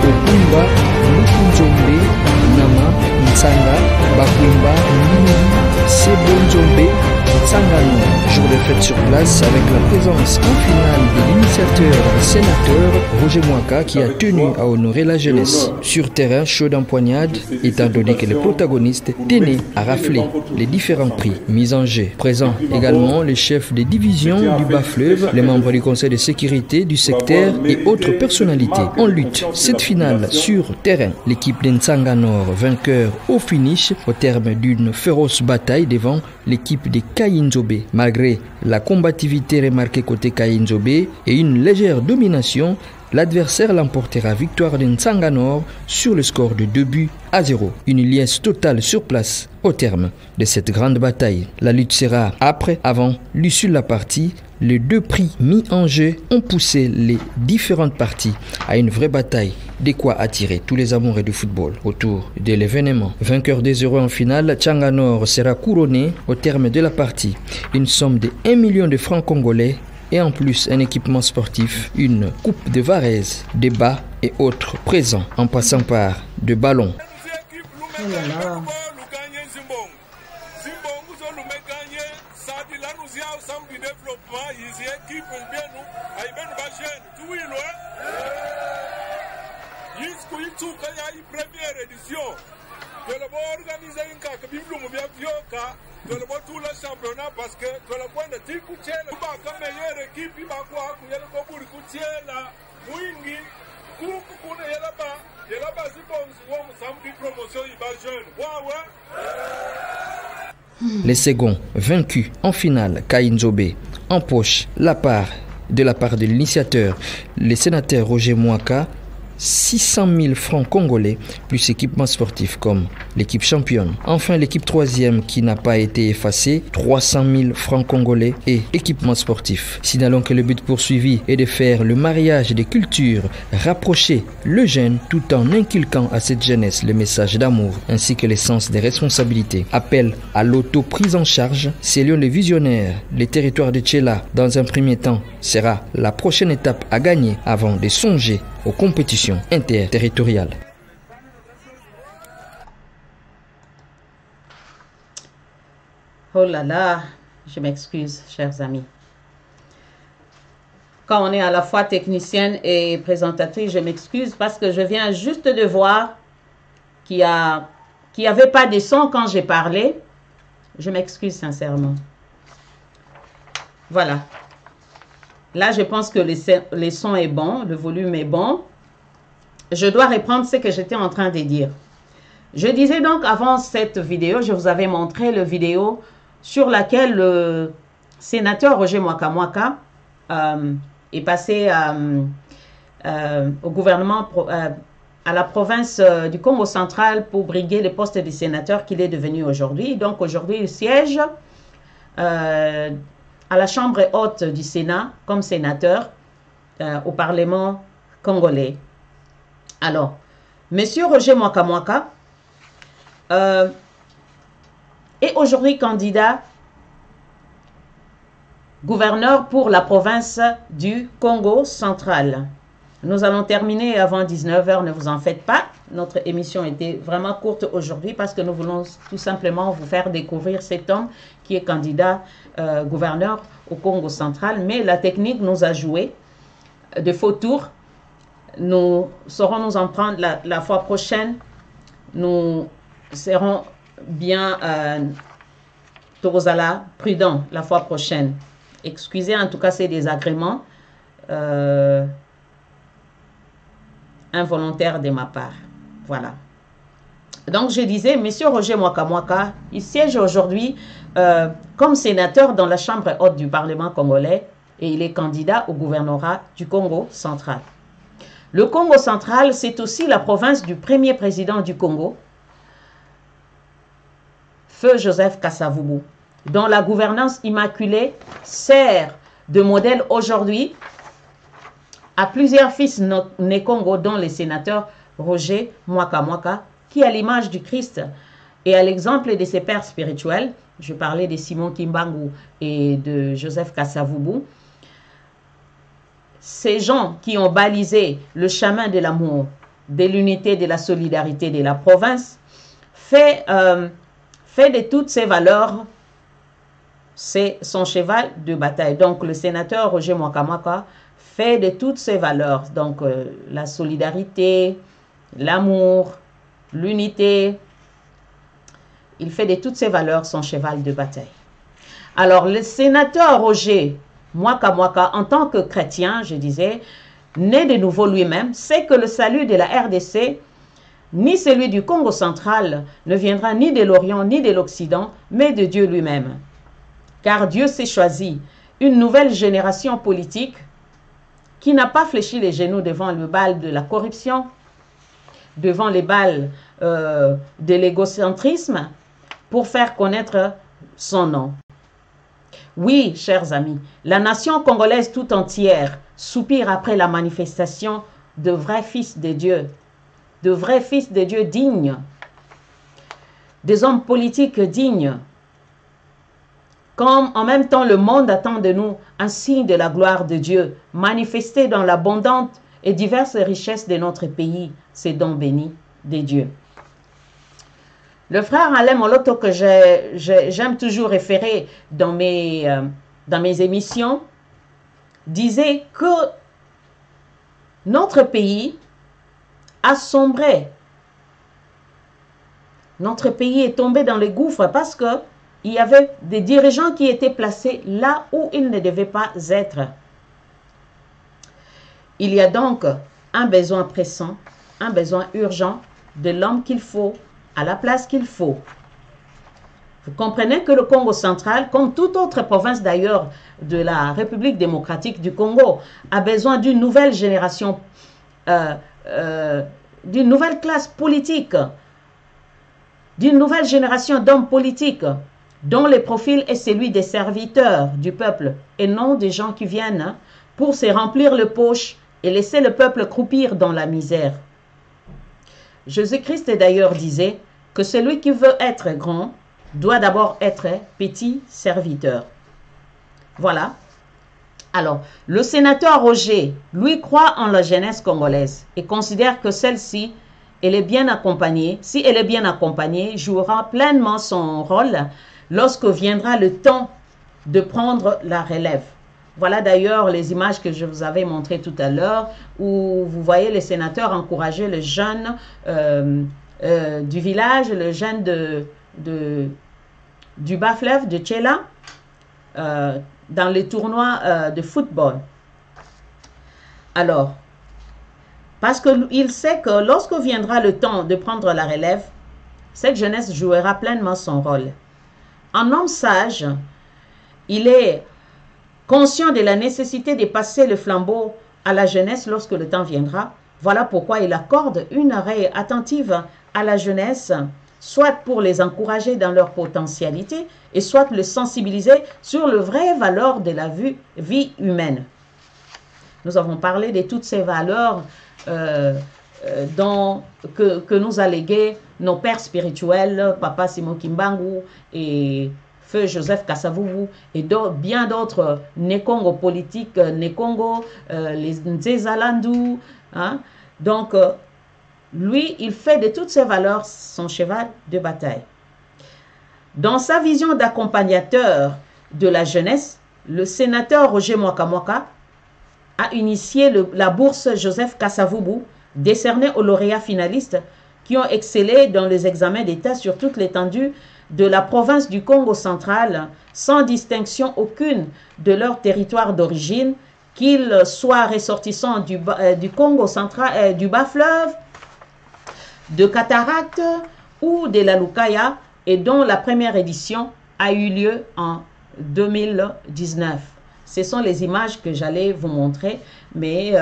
Okumba, Lukunzombe, Nama, Ntsanga, Bakwimba, Nini, Sebonzombe, Tsangano. Jour de fête sur place avec la présence en finale de l'initiateur et sénateur Roger Mwaka qui a tenu à honorer la jeunesse. Sur terrain, chaud d'empoignade, étant donné que les protagonistes tenaient à rafler les différents prix mis en jeu. Présent également les chefs des divisions du Bas-Fleuve, les membres du conseil de sécurité du secteur et autres personnalités. En lutte, cette finale sur terrain, l'équipe d'Ntsanga Nord vainqueur au finish au terme d'une féroce bataille devant l'équipe de Kayinzobe. Malgré la combativité remarquée côté Kayinzobe et une légère domination, l'adversaire l'emportera victoire de Ntsanga Nord sur le score de 2-0. Une liesse totale sur place au terme de cette grande bataille. La lutte sera après, avant l'issue de la partie. Les deux prix mis en jeu ont poussé les différentes parties à une vraie bataille, de quoi attirer tous les amoureux du football autour de l'événement. Vainqueur des euros en finale, Ntsanga Nord sera couronné au terme de la partie. Une somme de 1 million de francs congolais et en plus un équipement sportif, une coupe de Varese, des bas et autres présents, en passant par de ballons. Parce que le point de tiku chela ba meilleure équipe ba kwa kuyela ko buri kuchela mwingi kuku kuna yela ba zibonzi wo musambi promotion iba jeune wawa. Les seconds vaincus en finale, Kayinzobe empoche la part de l'initiateur, le sénateur Roger Mwaka, 600 000 francs congolais plus équipement sportif comme l'équipe championne. Enfin, l'équipe troisième qui n'a pas été effacée, 300 000 francs congolais et équipement sportif. Signalons que le but poursuivi est de faire le mariage des cultures, rapprocher le jeune tout en inculquant à cette jeunesse le message d'amour ainsi que le sens des responsabilités. Appel à l'auto-prise en charge, selon les visionnaires, le territoire de Tchela dans un premier temps sera la prochaine étape à gagner avant de songer aux compétitions interterritoriales. Oh là là, je m'excuse, chers amis. Quand on est à la fois technicienne et présentatrice, je m'excuse parce que je viens juste de voir qu'il n'y avait pas de son quand j'ai parlé. Je m'excuse sincèrement. Voilà. Là, je pense que le son est bon, le volume est bon. Je dois reprendre ce que j'étais en train de dire. Je disais donc avant cette vidéo, je vous avais montré la vidéo sur laquelle le sénateur Roger Mwaka est passé au gouvernement, à la province du Congo central pour briguer le poste de sénateur qu'il est devenu aujourd'hui. Donc aujourd'hui, il siège à la chambre haute du Sénat comme sénateur au Parlement congolais. Alors, Monsieur Roger Mwaka est aujourd'hui candidat gouverneur pour la province du Congo central. Nous allons terminer avant 19 h, ne vous en faites pas. Notre émission était vraiment courte aujourd'hui parce que nous voulons tout simplement vous faire découvrir cet homme qui est candidat gouverneur au Congo central. Mais la technique nous a joué de faux tours. Nous saurons nous en prendre la fois prochaine. Nous serons bien Tozala prudents la fois prochaine. Excusez en tout cas ces désagréments involontaires de ma part. Voilà. Donc je disais, Monsieur Roger Mwaka, il siège aujourd'hui comme sénateur dans la chambre haute du Parlement congolais et il est candidat au gouvernorat du Congo central. Le Congo central, c'est aussi la province du premier président du Congo, Feu Joseph Kasavubu, dont la gouvernance immaculée sert de modèle aujourd'hui à plusieurs fils nés Congo, dont les sénateurs Roger Mwaka, qui, à l'image du Christ, Et à l'exemple de ses pères spirituels, je parlais de Simon Kimbangu et de Joseph Kasavubu, ces gens qui ont balisé le chemin de l'amour, de l'unité, de la solidarité de la province, fait de toutes ces valeurs, c'est son cheval de bataille. Donc le sénateur Roger Mwakamwaka fait de toutes ces valeurs, donc la solidarité, l'amour, l'unité, il fait de toutes ces valeurs son cheval de bataille. Alors le sénateur Roger Mwakamwaka, en tant que chrétien, je disais, né de nouveau lui-même, sait que le salut de la RDC, ni celui du Congo central, ne viendra ni de l'Orient ni de l'Occident, mais de Dieu lui-même. Car Dieu s'est choisi une nouvelle génération politique qui n'a pas fléchi les genoux devant le bal de la corruption, devant les balles de l'égocentrisme, pour faire connaître son nom. Oui, chers amis, la nation congolaise tout entière soupire après la manifestation de vrais fils de Dieu dignes, des hommes politiques dignes, comme en même temps le monde attend de nous un signe de la gloire de Dieu, manifesté dans l'abondante et diverses richesses de notre pays, ces dons bénis de Dieu. Le frère Alain Moloto, que j'aime toujours référer dans mes émissions, disait que notre pays a sombré. Notre pays est tombé dans les gouffres parce qu'il y avait des dirigeants qui étaient placés là où ils ne devaient pas être. Il y a donc un besoin pressant, un besoin urgent de l'homme qu'il faut, à la place qu'il faut. Vous comprenez que le Congo central, comme toute autre province d'ailleurs de la République démocratique du Congo, a besoin d'une nouvelle génération, d'une nouvelle classe politique, d'une nouvelle génération d'hommes politiques, dont le profil est celui des serviteurs du peuple et non des gens qui viennent pour se remplir le poche et laisser le peuple croupir dans la misère. Jésus-Christ d'ailleurs disait que celui qui veut être grand doit d'abord être petit serviteur. Voilà. Alors, le sénateur Roger, lui, croit en la jeunesse congolaise et considère que celle-ci, elle est bien accompagnée. Si elle est bien accompagnée, jouera pleinement son rôle lorsque viendra le temps de prendre la relève. Voilà d'ailleurs les images que je vous avais montrées tout à l'heure, où vous voyez les sénateurs encourager les jeunes du village, les jeunes du bas-fleuve de Tchela, dans les tournois de football. Alors, parce qu'il sait que lorsque viendra le temps de prendre la relève, cette jeunesse jouera pleinement son rôle. Un homme sage, il est conscient de la nécessité de passer le flambeau à la jeunesse lorsque le temps viendra. Voilà pourquoi il accorde une oreille attentive à la jeunesse, soit pour les encourager dans leur potentialité, et soit le sensibiliser sur les vraies valeurs de la vie humaine. Nous avons parlé de toutes ces valeurs que nous a léguées nos pères spirituels, Papa Simon Kimbangu et Feu Joseph Kasavubu et bien d'autres Nekongo politiques, Nekongo, les Nzezalandu. Hein? Donc, lui, il fait de toutes ces valeurs son cheval de bataille. Dans sa vision d'accompagnateur de la jeunesse, le sénateur Roger Mwakamwaka a initié la bourse Joseph Kasavubu, décernée aux lauréats finalistes qui ont excellé dans les examens d'État sur toute l'étendue de la province du Congo central, sans distinction aucune de leur territoire d'origine, qu'ils soient ressortissants du Congo central, du bas-fleuve, de Cataracte ou de la Lukaya, et dont la première édition a eu lieu en 2019. Ce sont les images que j'allais vous montrer, mais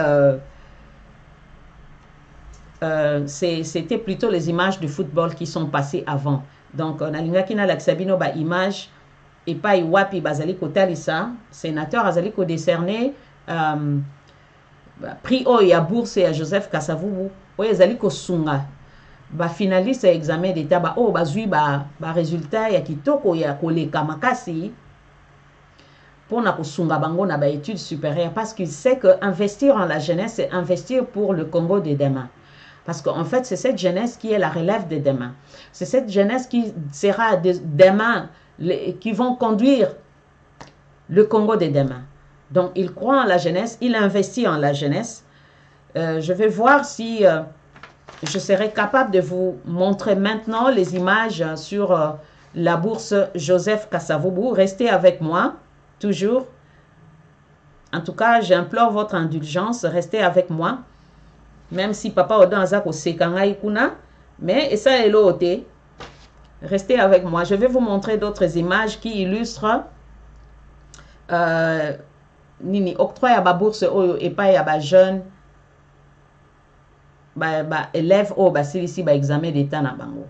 c'était plutôt les images de football qui sont passées avant. Donc, on a l'ingakina l'axabino ba image et pas iwapi bazali kotalisa, sénateur azali ko décerné prix o ya bourse ya Joseph Kasavubu o yazali ko sunga ba finaliste ya examen d'état ba o bazui ba résultat ya kitoko ya koleka makasi pour na kosunga bango na ba études supérieures, parce qu'il sait que investir en la jeunesse c'est investir pour le Congo de demain. Parce qu'en fait, c'est cette jeunesse qui est la relève de demain. C'est cette jeunesse qui sera demain, qui vont conduire le Congo de demain. Donc, il croit en la jeunesse, il investit en la jeunesse. Je vais voir si je serai capable de vous montrer maintenant les images sur la bourse Joseph Kasavubu. Restez avec moi, toujours. En tout cas, j'implore votre indulgence, restez avec moi. Même si papa Odan Azako Sekangai Kuna, mais ça est l'autre. Restez avec moi. Je vais vous montrer d'autres images qui illustrent nini octroi ya ba bourse oyo et pas ya ba jeune ba élève o ba silisi ba examen d'état na bango.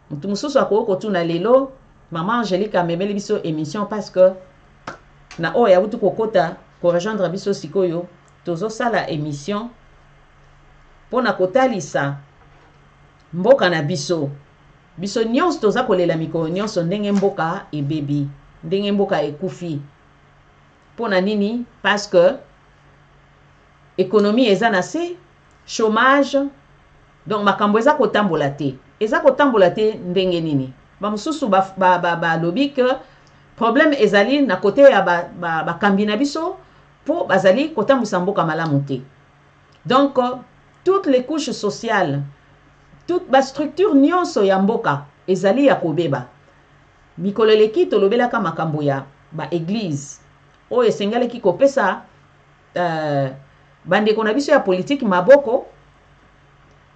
Mutu mususu akoko tuna lelo maman Angélique amemeli biso émission parce que na o ya butu kokota ko rejoindre biso sikoyo tozo sala émission pona kotalisa mboka na biso nyonso toza kolela mikolo nyonso ndenge mboka ebebi, ndenge mboka ekufi. Pona nini? Parce que économie eza na se, chômage, donc makambo eza kotambola te. Eza kotambola te ndenge nini? Ba mususu ba lobi que problème ezali na côté ya ba kambi na biso po bazali kotambusa mboka malamu te. Donc toutes les couches sociales, toute ba structure nyonso ya mboka ezali ya kobeba. Mikolo leki tolobelaka makambo ya ba église o esengele ki kopesa bande kona biso ya politique maboko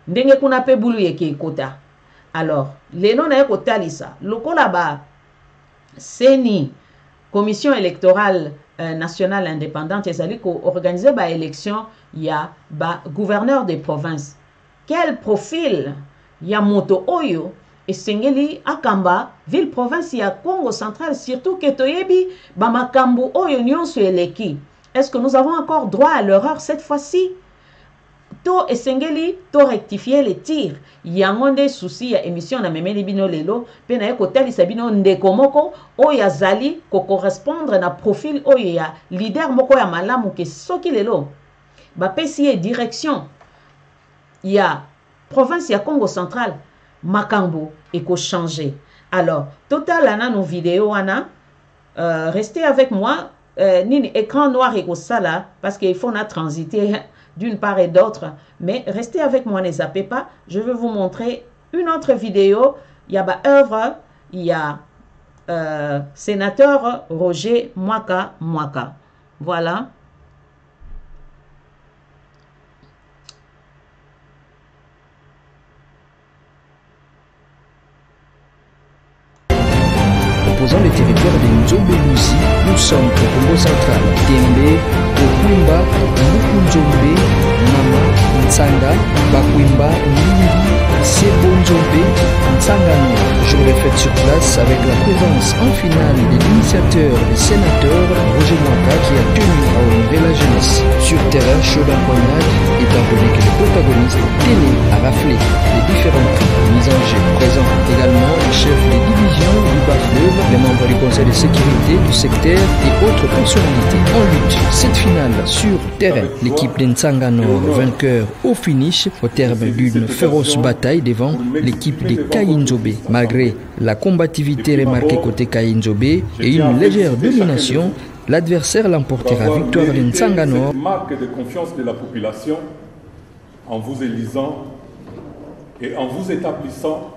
ndenge kuna pe bulu yeke ekota. Alors leno na ekotalisa lokola ba CENI, commission électorale nationale indépendante, ezali ko organiser ba élection ya ba gouverneur des provinces. Quel profil ya moto oyo esengeli akamba ville province ya Congo central, surtout que toyebi ba makambo oyo nyonso eleki. Est-ce que nous avons encore droit à l'erreur cette fois-ci? To esengeli to rectifier les tirs. Yangonde souci ya émission na memeli bino lelo pe na ekotalisa bino ndeko moko oyo azali ko correspondre na profil oyo ya leader moko ya malamu ke soki lelo ba pesi direction ya province ya Congo central makambo eko changer. Alors total ana nos vidéos ana restez avec moi. Nini écran noir eko sala parce qu'il faut na transiter d'une part et d'autre, mais restez avec moi, ne zappez pas. Je vais vous montrer une autre vidéo. Il y a ba œuvre, il y a sénateur Roger Mwaka. Voilà. Composant le territoire de Nzombe-Luzi, nous sommes au Congo central. Tembe, Okwimba, Mukunzombe, Nama, Ntsanga, Bakwimba, Lindi, Sebonzombe, Ntsangano. Jour de fête sur place avec la présence en finale de l'initiateur et sénateur Roger Mwaka qui a tenu à honorer la jeunesse. Sur terrain chaud d'empoignade, étant donné que le protagoniste tenait à rafler les différents prix mis en jeu. Présent également le chef des divisions du Bas-Fleuve, les membres du conseil de sécurité du secteur et autres personnalités. En lutte, cette finale sur terrain, l'équipe d'Ntsangano vainqueur au finish au terme d'une féroce bataille devant l'équipe de Kayinzobe. Malgré la combativité remarquée côté Kayinzobe et une légère domination, l'adversaire l'emportera. Victoire d'Ntsangano. Marque de confiance de la population en vous élisant et en vous établissant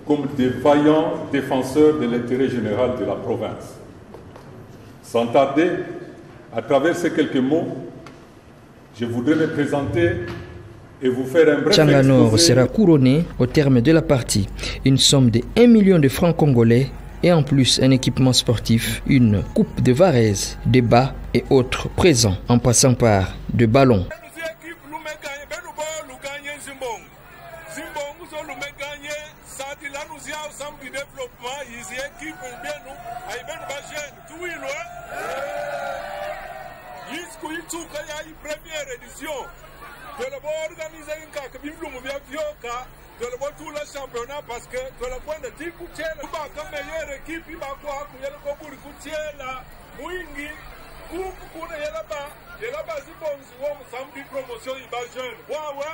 comme des vaillants défenseurs de l'intérêt général de la province. Sans tarder, à travers ces quelques mots, je voudrais me présenter et vous faire un bref Tsanganor exposé. sera couronné au terme de la partie. Une somme de 1 million de francs congolais et en plus un équipement sportif, une coupe de Varese, des bas et autres présents, en passant par de ballons. Tolabo organise inkaka bimlumu bya vyoka. Tolabo tula championnat parce que tolabo na tiku chela. Ba ka meilleure équipe ba kwa kuyela ko buri kuchela. Mwingi kuna yela ba zibonzi wo musambi promotion iba jeune. Wawa.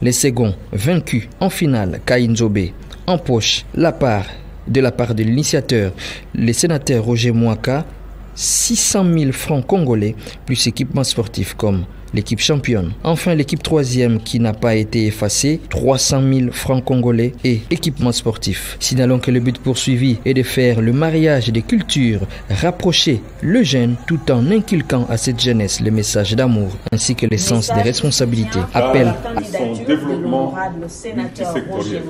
Les seconds, vaincus en finale, Kainzobe, empoche de la part de l'initiateur, le sénateur Roger Mwaka, 600 000 francs congolais, plus équipement sportif comme l'équipe championne. Enfin, l'équipe troisième qui n'a pas été effacée, 300 000 francs congolais et équipement sportif. Signalons que le but poursuivi est de faire le mariage des cultures, rapprocher le jeune tout en inculquant à cette jeunesse le message d'amour ainsi que le sens des responsabilités. Appel à son développement multisectoriel.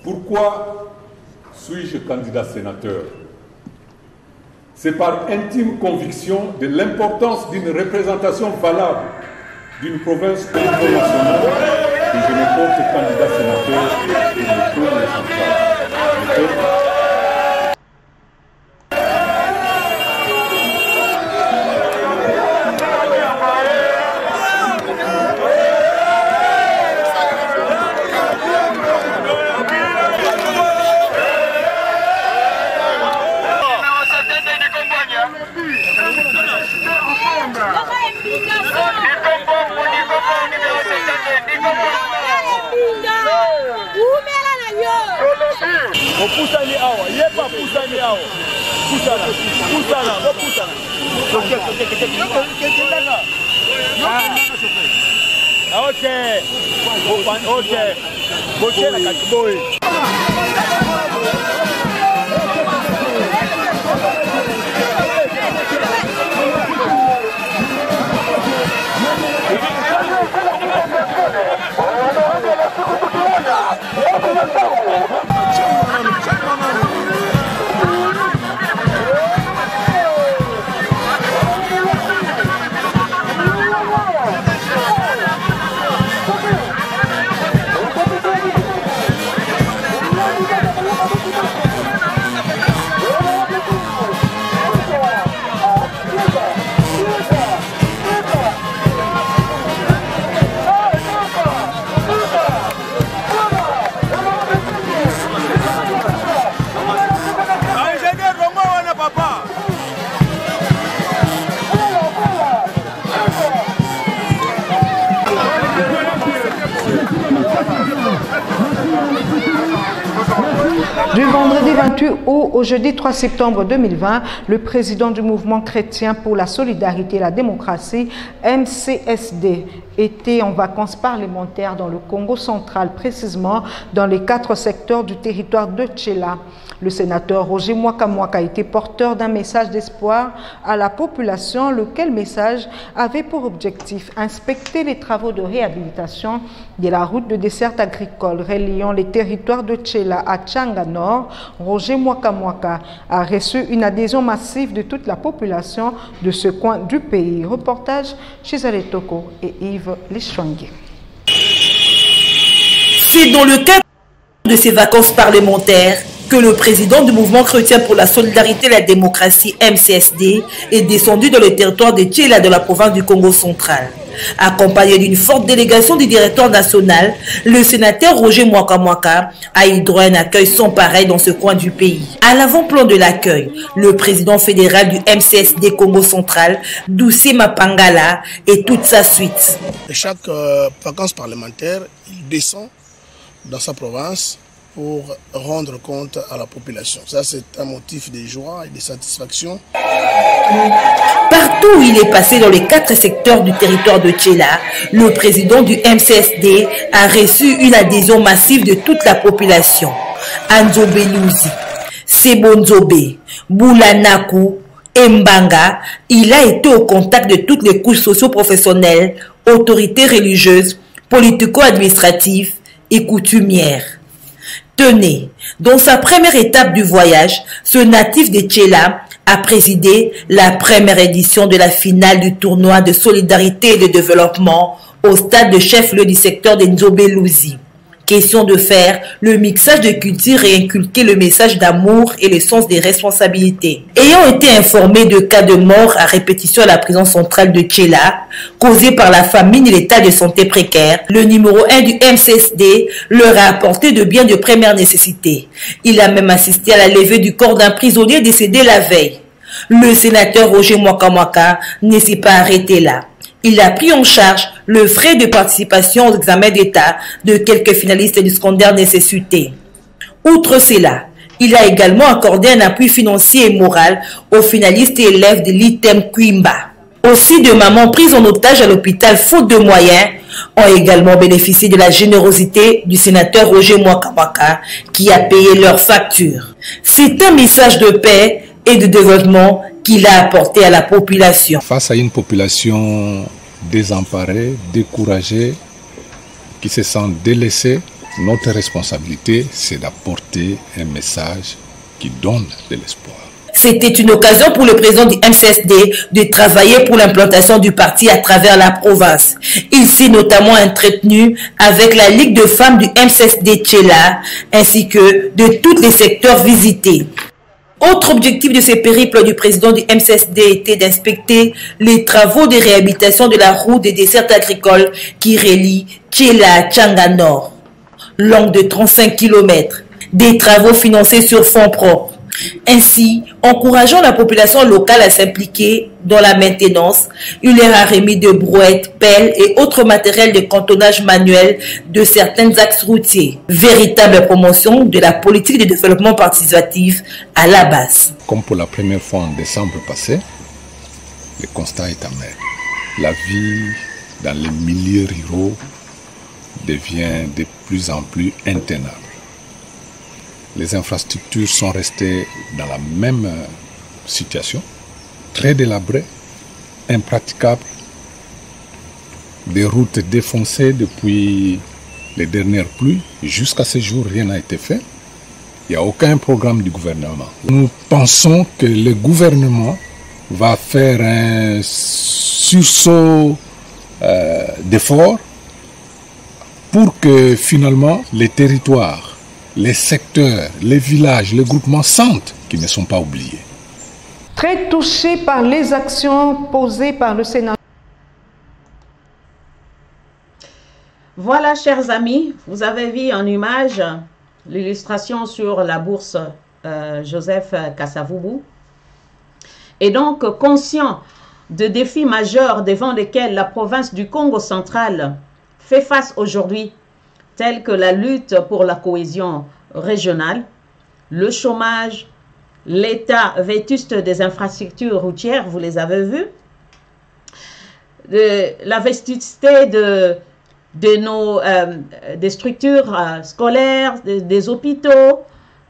Pourquoi suis-je candidat sénateur? C'est par intime conviction de l'importance d'une représentation valable d'une province nationale que je me porte candidat sénateur pour le Congo central. Opusani awa, yepa pusani awa. Pusana. Okay. Bochela katiboi. Du vendredi 28 août au jeudi 3 septembre 2020, le président du mouvement chrétien pour la solidarité et la démocratie, MCSD, était en vacances parlementaires dans le Congo central, précisément dans les 4 secteurs du territoire de Tchela. Le sénateur Roger Mwaka a été porteur d'un message d'espoir à la population, lequel message avait pour objectif inspecter les travaux de réhabilitation de la route de desserte agricole reliant les territoires de Tchela à Tchanga Nord. Roger Mwaka a reçu une adhésion massive de toute la population de ce coin du pays. Reportage chez Aletoko et Yves Lichwangue. C'est dans le cadre de ces vacances parlementaires que le président du mouvement chrétien pour la solidarité et la démocratie, MCSD, est descendu dans le territoire de Tchela de la province du Congo central. Accompagné d'une forte délégation du directeur national, le sénateur Roger Mwaka a eu droit à un accueil sans pareil dans ce coin du pays. À l'avant-plan de l'accueil, le président fédéral du MCSD Congo central, Doucé Mapangala, et toute sa suite. Chaque vacances parlementaires, il descend dans sa province pour rendre compte à la population. Ça, c'est un motif de joie et de satisfaction. Partout où il est passé dans les 4 secteurs du territoire de Tchela, le président du MCSD a reçu une adhésion massive de toute la population. Anzobe Louzi, Sebonzobe, Boulanaku, Mbanga, il a été au contact de toutes les couches socio-professionnelles, autorités religieuses, politico-administratives et coutumières. Tenez, dans sa première étape du voyage, ce natif de Tchela a présidé la première édition de la finale du tournoi de solidarité et de développement au stade de chef-lieu du secteur de Nzobé Louzi. Question de faire le mixage de cultures et inculquer le message d'amour et le sens des responsabilités. Ayant été informés de cas de mort à répétition à la prison centrale de Tchéla, causés par la famine et l'état de santé précaire, le numéro 1 du MCSD leur a apporté de biens de première nécessité. Il a même assisté à la levée du corps d'un prisonnier décédé la veille. Le sénateur Roger Mwaka ne s'est pas arrêté là. Il a pris en charge le frais de participation aux examens d'État de quelques finalistes du secondaire nécessité. Outre cela, il a également accordé un appui financier et moral aux finalistes et élèves de l'ITEM Kwimba. Aussi, de mamans prises en otage à l'hôpital faute de moyens ont également bénéficié de la générosité du sénateur Roger Mwaka qui a payé leurs factures. C'est un message de paix et de développement qu'il a apporté à la population. Face à une population désemparée, découragée, qui se sent délaissée, notre responsabilité, c'est d'apporter un message qui donne de l'espoir. C'était une occasion pour le président du MCSD de travailler pour l'implantation du parti à travers la province. Il s'est notamment entretenu avec la Ligue de femmes du MCSD Tchéla, ainsi que de tous les secteurs visités. Autre objectif de ce périple du président du MCSD était d'inspecter les travaux de réhabilitation de la route des dessertes agricoles qui relie Tchéla à Tchanga Nord. Longue de 35 km, des travaux financés sur fonds propres. Ainsi, encourageant la population locale à s'impliquer dans la maintenance, il leur a remis de brouettes, pelles et autres matériels de cantonnage manuel de certains axes routiers. Véritable promotion de la politique de développement participatif à la base. Comme pour la première fois en décembre passé, le constat est amer. La vie dans les milieux ruraux devient de plus en plus intenable. Les infrastructures sont restées dans la même situation, très délabrées, impraticables, des routes défoncées depuis les dernières pluies. Jusqu'à ce jour, rien n'a été fait. Il n'y a aucun programme du gouvernement. Nous pensons que le gouvernement va faire un sursaut d'efforts pour que finalement les territoires, les secteurs, les villages, les groupements sentent qu'ils ne sont pas oubliés. Très touché par les actions posées par le Sénat. Voilà, chers amis, vous avez vu en image l'illustration sur la bourse Joseph Kasavubu. Et donc, conscient de défis majeurs devant lesquels la province du Congo central fait face aujourd'hui, tels que la lutte pour la cohésion régionale, le chômage, l'état vétuste des infrastructures routières, vous les avez vus, la vétusté des structures scolaires, des hôpitaux.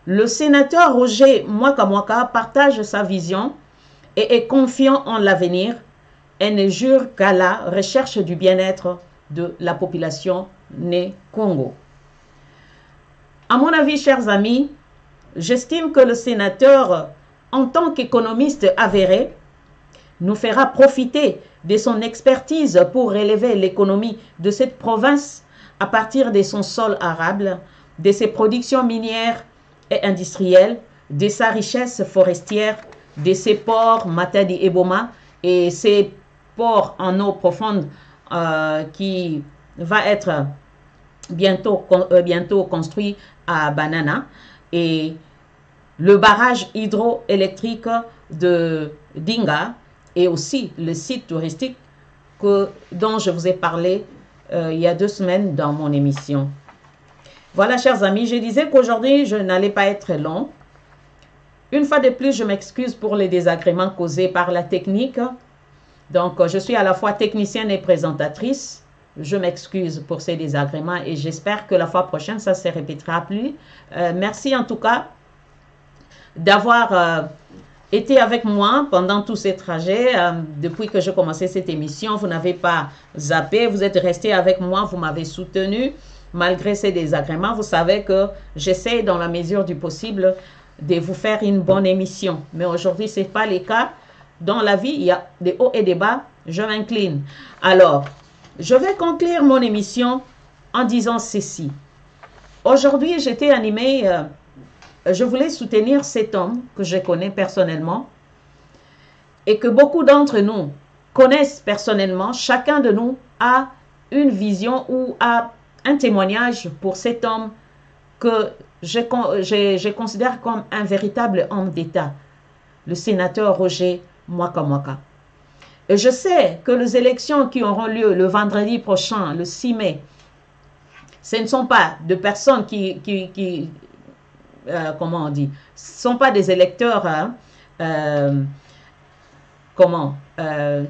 Le sénateur Roger Mwaka partage sa vision et est confiant en l'avenir et ne jure qu'à la recherche du bien-être de la population née Congo. À mon avis, chers amis, j'estime que le sénateur, en tant qu'économiste avéré, nous fera profiter de son expertise pour relever l'économie de cette province à partir de son sol arable, de ses productions minières et industrielles, de sa richesse forestière, de ses ports Matadi et Boma et ses ports en eau profonde qui va être bientôt construit à Banana, et le barrage hydroélectrique de Dinga et aussi le site touristique dont je vous ai parlé il y a 2 semaines dans mon émission. Voilà, chers amis, je disais qu'aujourd'hui je n'allais pas être long. Une fois de plus, je m'excuse pour les désagréments causés par la technique. Donc, je suis à la fois technicienne et présentatrice. Je m'excuse pour ces désagréments et j'espère que la fois prochaine, ça ne se répétera plus. Merci en tout cas d'avoir été avec moi pendant tous ces trajets. Depuis que j'ai commencé cette émission, vous n'avez pas zappé, vous êtes resté avec moi, vous m'avez soutenu malgré ces désagréments. Vous savez que j'essaie dans la mesure du possible de vous faire une bonne émission. Mais aujourd'hui, ce n'est pas le cas. Dans la vie, il y a des hauts et des bas. Je m'incline. Alors, je vais conclure mon émission en disant ceci. Aujourd'hui, j'étais animée, je voulais soutenir cet homme que je connais personnellement et que beaucoup d'entre nous connaissent personnellement. Chacun de nous a une vision ou a un témoignage pour cet homme que je considère comme un véritable homme d'État, le sénateur Roger Mwaka Mwaka. Et je sais que les élections qui auront lieu le vendredi prochain, le 6 mai, ce ne sont pas de personnes comment on dit, ce ne sont pas des électeurs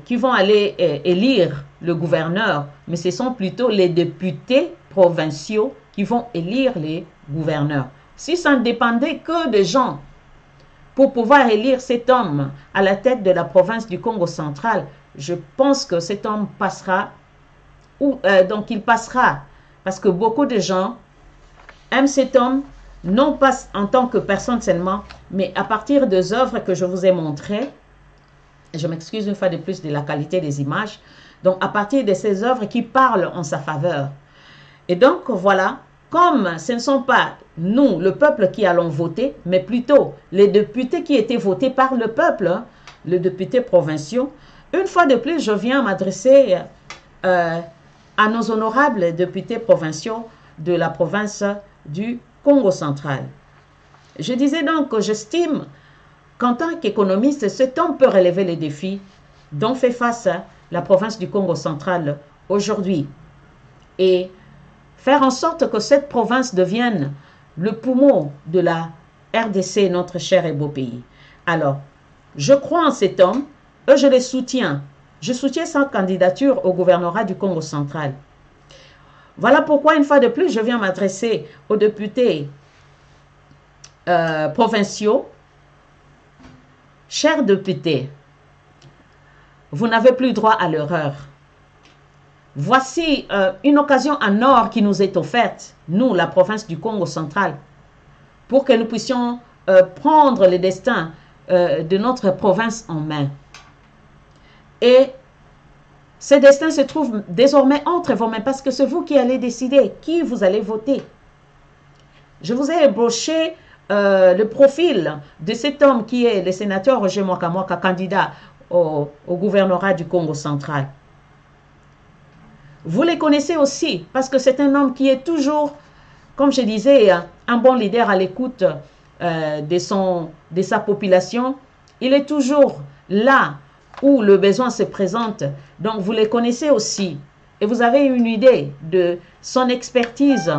qui vont aller élire le gouverneur, mais ce sont plutôt les députés provinciaux qui vont élire les gouverneurs. Si ça ne dépendait que des gens pour pouvoir élire cet homme à la tête de la province du Congo central, je pense que cet homme passera, donc il passera, parce que beaucoup de gens aiment cet homme, non pas en tant que personne seulement, mais à partir des œuvres que je vous ai montrées. Je m'excuse une fois de plus de la qualité des images. Donc, à partir de ces œuvres qui parlent en sa faveur. Et donc, voilà, comme ce ne sont pas nous, le peuple, qui allons voter, mais plutôt les députés qui étaient votés par le peuple, les députés provinciaux, une fois de plus, je viens m'adresser à nos honorables députés provinciaux de la province du Congo central. Je disais donc que j'estime qu'en tant qu'économiste, cet homme peut relever les défis dont fait face la province du Congo central aujourd'hui et faire en sorte que cette province devienne le poumon de la RDC, notre cher et beau pays. Alors, je crois en cet homme et je le soutiens. Je soutiens sa candidature au gouvernorat du Congo central. Voilà pourquoi, une fois de plus, je viens m'adresser aux députés provinciaux. Chers députés, vous n'avez plus droit à l'erreur. Voici une occasion en or qui nous est offerte, nous, la province du Congo central, pour que nous puissions prendre le destin de notre province en main. Et ce destin se trouve désormais entre vos mains parce que c'est vous qui allez décider qui vous allez voter. Je vous ai ébauché le profil de cet homme qui est le sénateur Roger Mwaka Mwaka, candidat au gouvernorat du Congo central. Vous les connaissez aussi parce que c'est un homme qui est toujours, comme je disais, un bon leader à l'écoute de sa population. Il est toujours là où le besoin se présente. Donc vous les connaissez aussi et vous avez une idée de son expertise,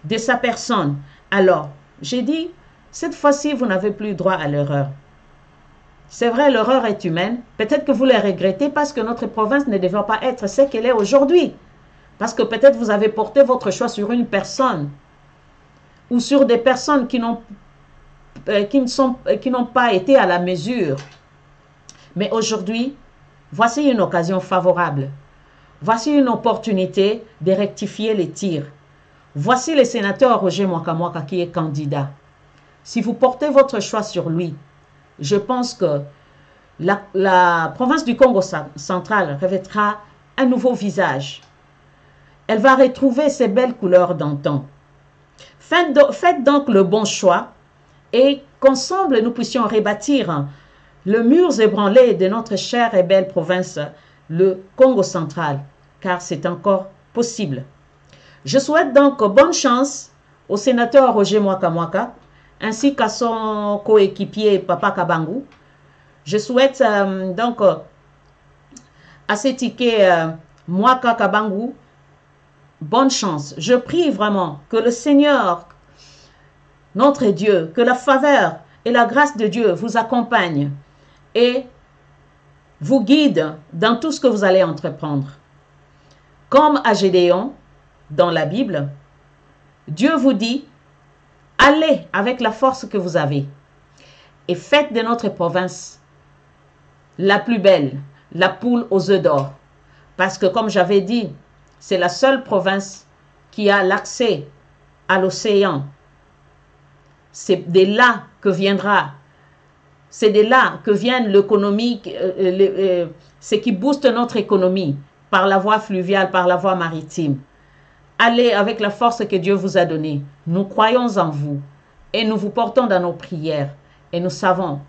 de sa personne. Alors, j'ai dit, cette fois-ci, vous n'avez plus droit à l'erreur. C'est vrai, l'erreur est humaine. Peut-être que vous la regrettez parce que notre province ne devrait pas être ce qu'elle est aujourd'hui. Parce que peut-être vous avez porté votre choix sur une personne ou sur des personnes qui n'ont pas été à la mesure. Mais aujourd'hui, voici une occasion favorable. Voici une opportunité de rectifier les tirs. Voici le sénateur Roger Mwaka Mwaka qui est candidat. Si vous portez votre choix sur lui, je pense que la province du Congo central revêtra un nouveau visage. Elle va retrouver ses belles couleurs d'antan. Faites donc le bon choix et qu'ensemble nous puissions rebâtir le mur ébranlé de notre chère et belle province, le Congo central, car c'est encore possible. Je souhaite donc bonne chance au sénateur Roger Mwaka Mwaka, ainsi qu'à son coéquipier Papa Kabangu. Je souhaite donc à cet ticket Mwaka Kabangu bonne chance. Je prie vraiment que le Seigneur, notre Dieu, que la faveur et la grâce de Dieu vous accompagnent et vous guide dans tout ce que vous allez entreprendre. Comme à Gédéon, dans la Bible, Dieu vous dit, allez avec la force que vous avez et faites de notre province la plus belle, la poule aux œufs d'or. Parce que comme j'avais dit, c'est la seule province qui a l'accès à l'océan. C'est de là que viendra, c'est de là que vient l'économie, ce qui booste notre économie par la voie fluviale, par la voie maritime. Allez avec la force que Dieu vous a donnée. Nous croyons en vous et nous vous portons dans nos prières et nous savons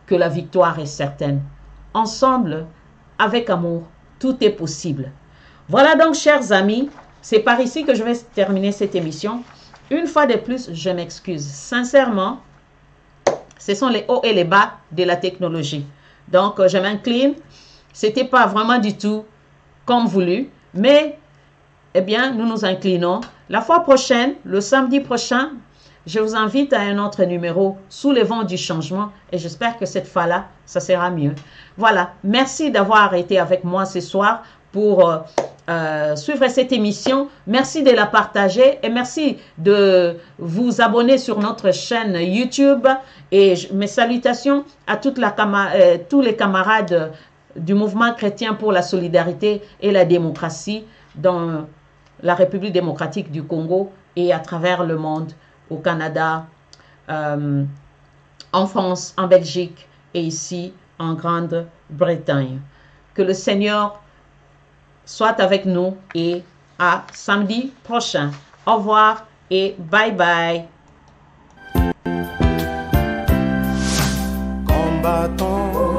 que la victoire est certaine. Ensemble, avec amour, tout est possible. Voilà donc, chers amis, c'est par ici que je vais terminer cette émission. Une fois de plus, je m'excuse. Sincèrement, ce sont les hauts et les bas de la technologie. Donc, je m'incline. Ce n'était pas vraiment du tout comme voulu, mais eh bien, nous nous inclinons. La fois prochaine, le samedi prochain, je vous invite à un autre numéro sous les vents du changement et j'espère que cette fois-là, ça sera mieux. Voilà, merci d'avoir été avec moi ce soir pour suivre cette émission. Merci de la partager et merci de vous abonner sur notre chaîne YouTube. Et mes salutations à tous les camarades du mouvement chrétien pour la solidarité et la démocratie dans la République démocratique du Congo et à travers le monde, au Canada, en France, en Belgique et ici en Grande-Bretagne. Que le Seigneur soit avec nous et à samedi prochain. Au revoir et bye bye. Combattons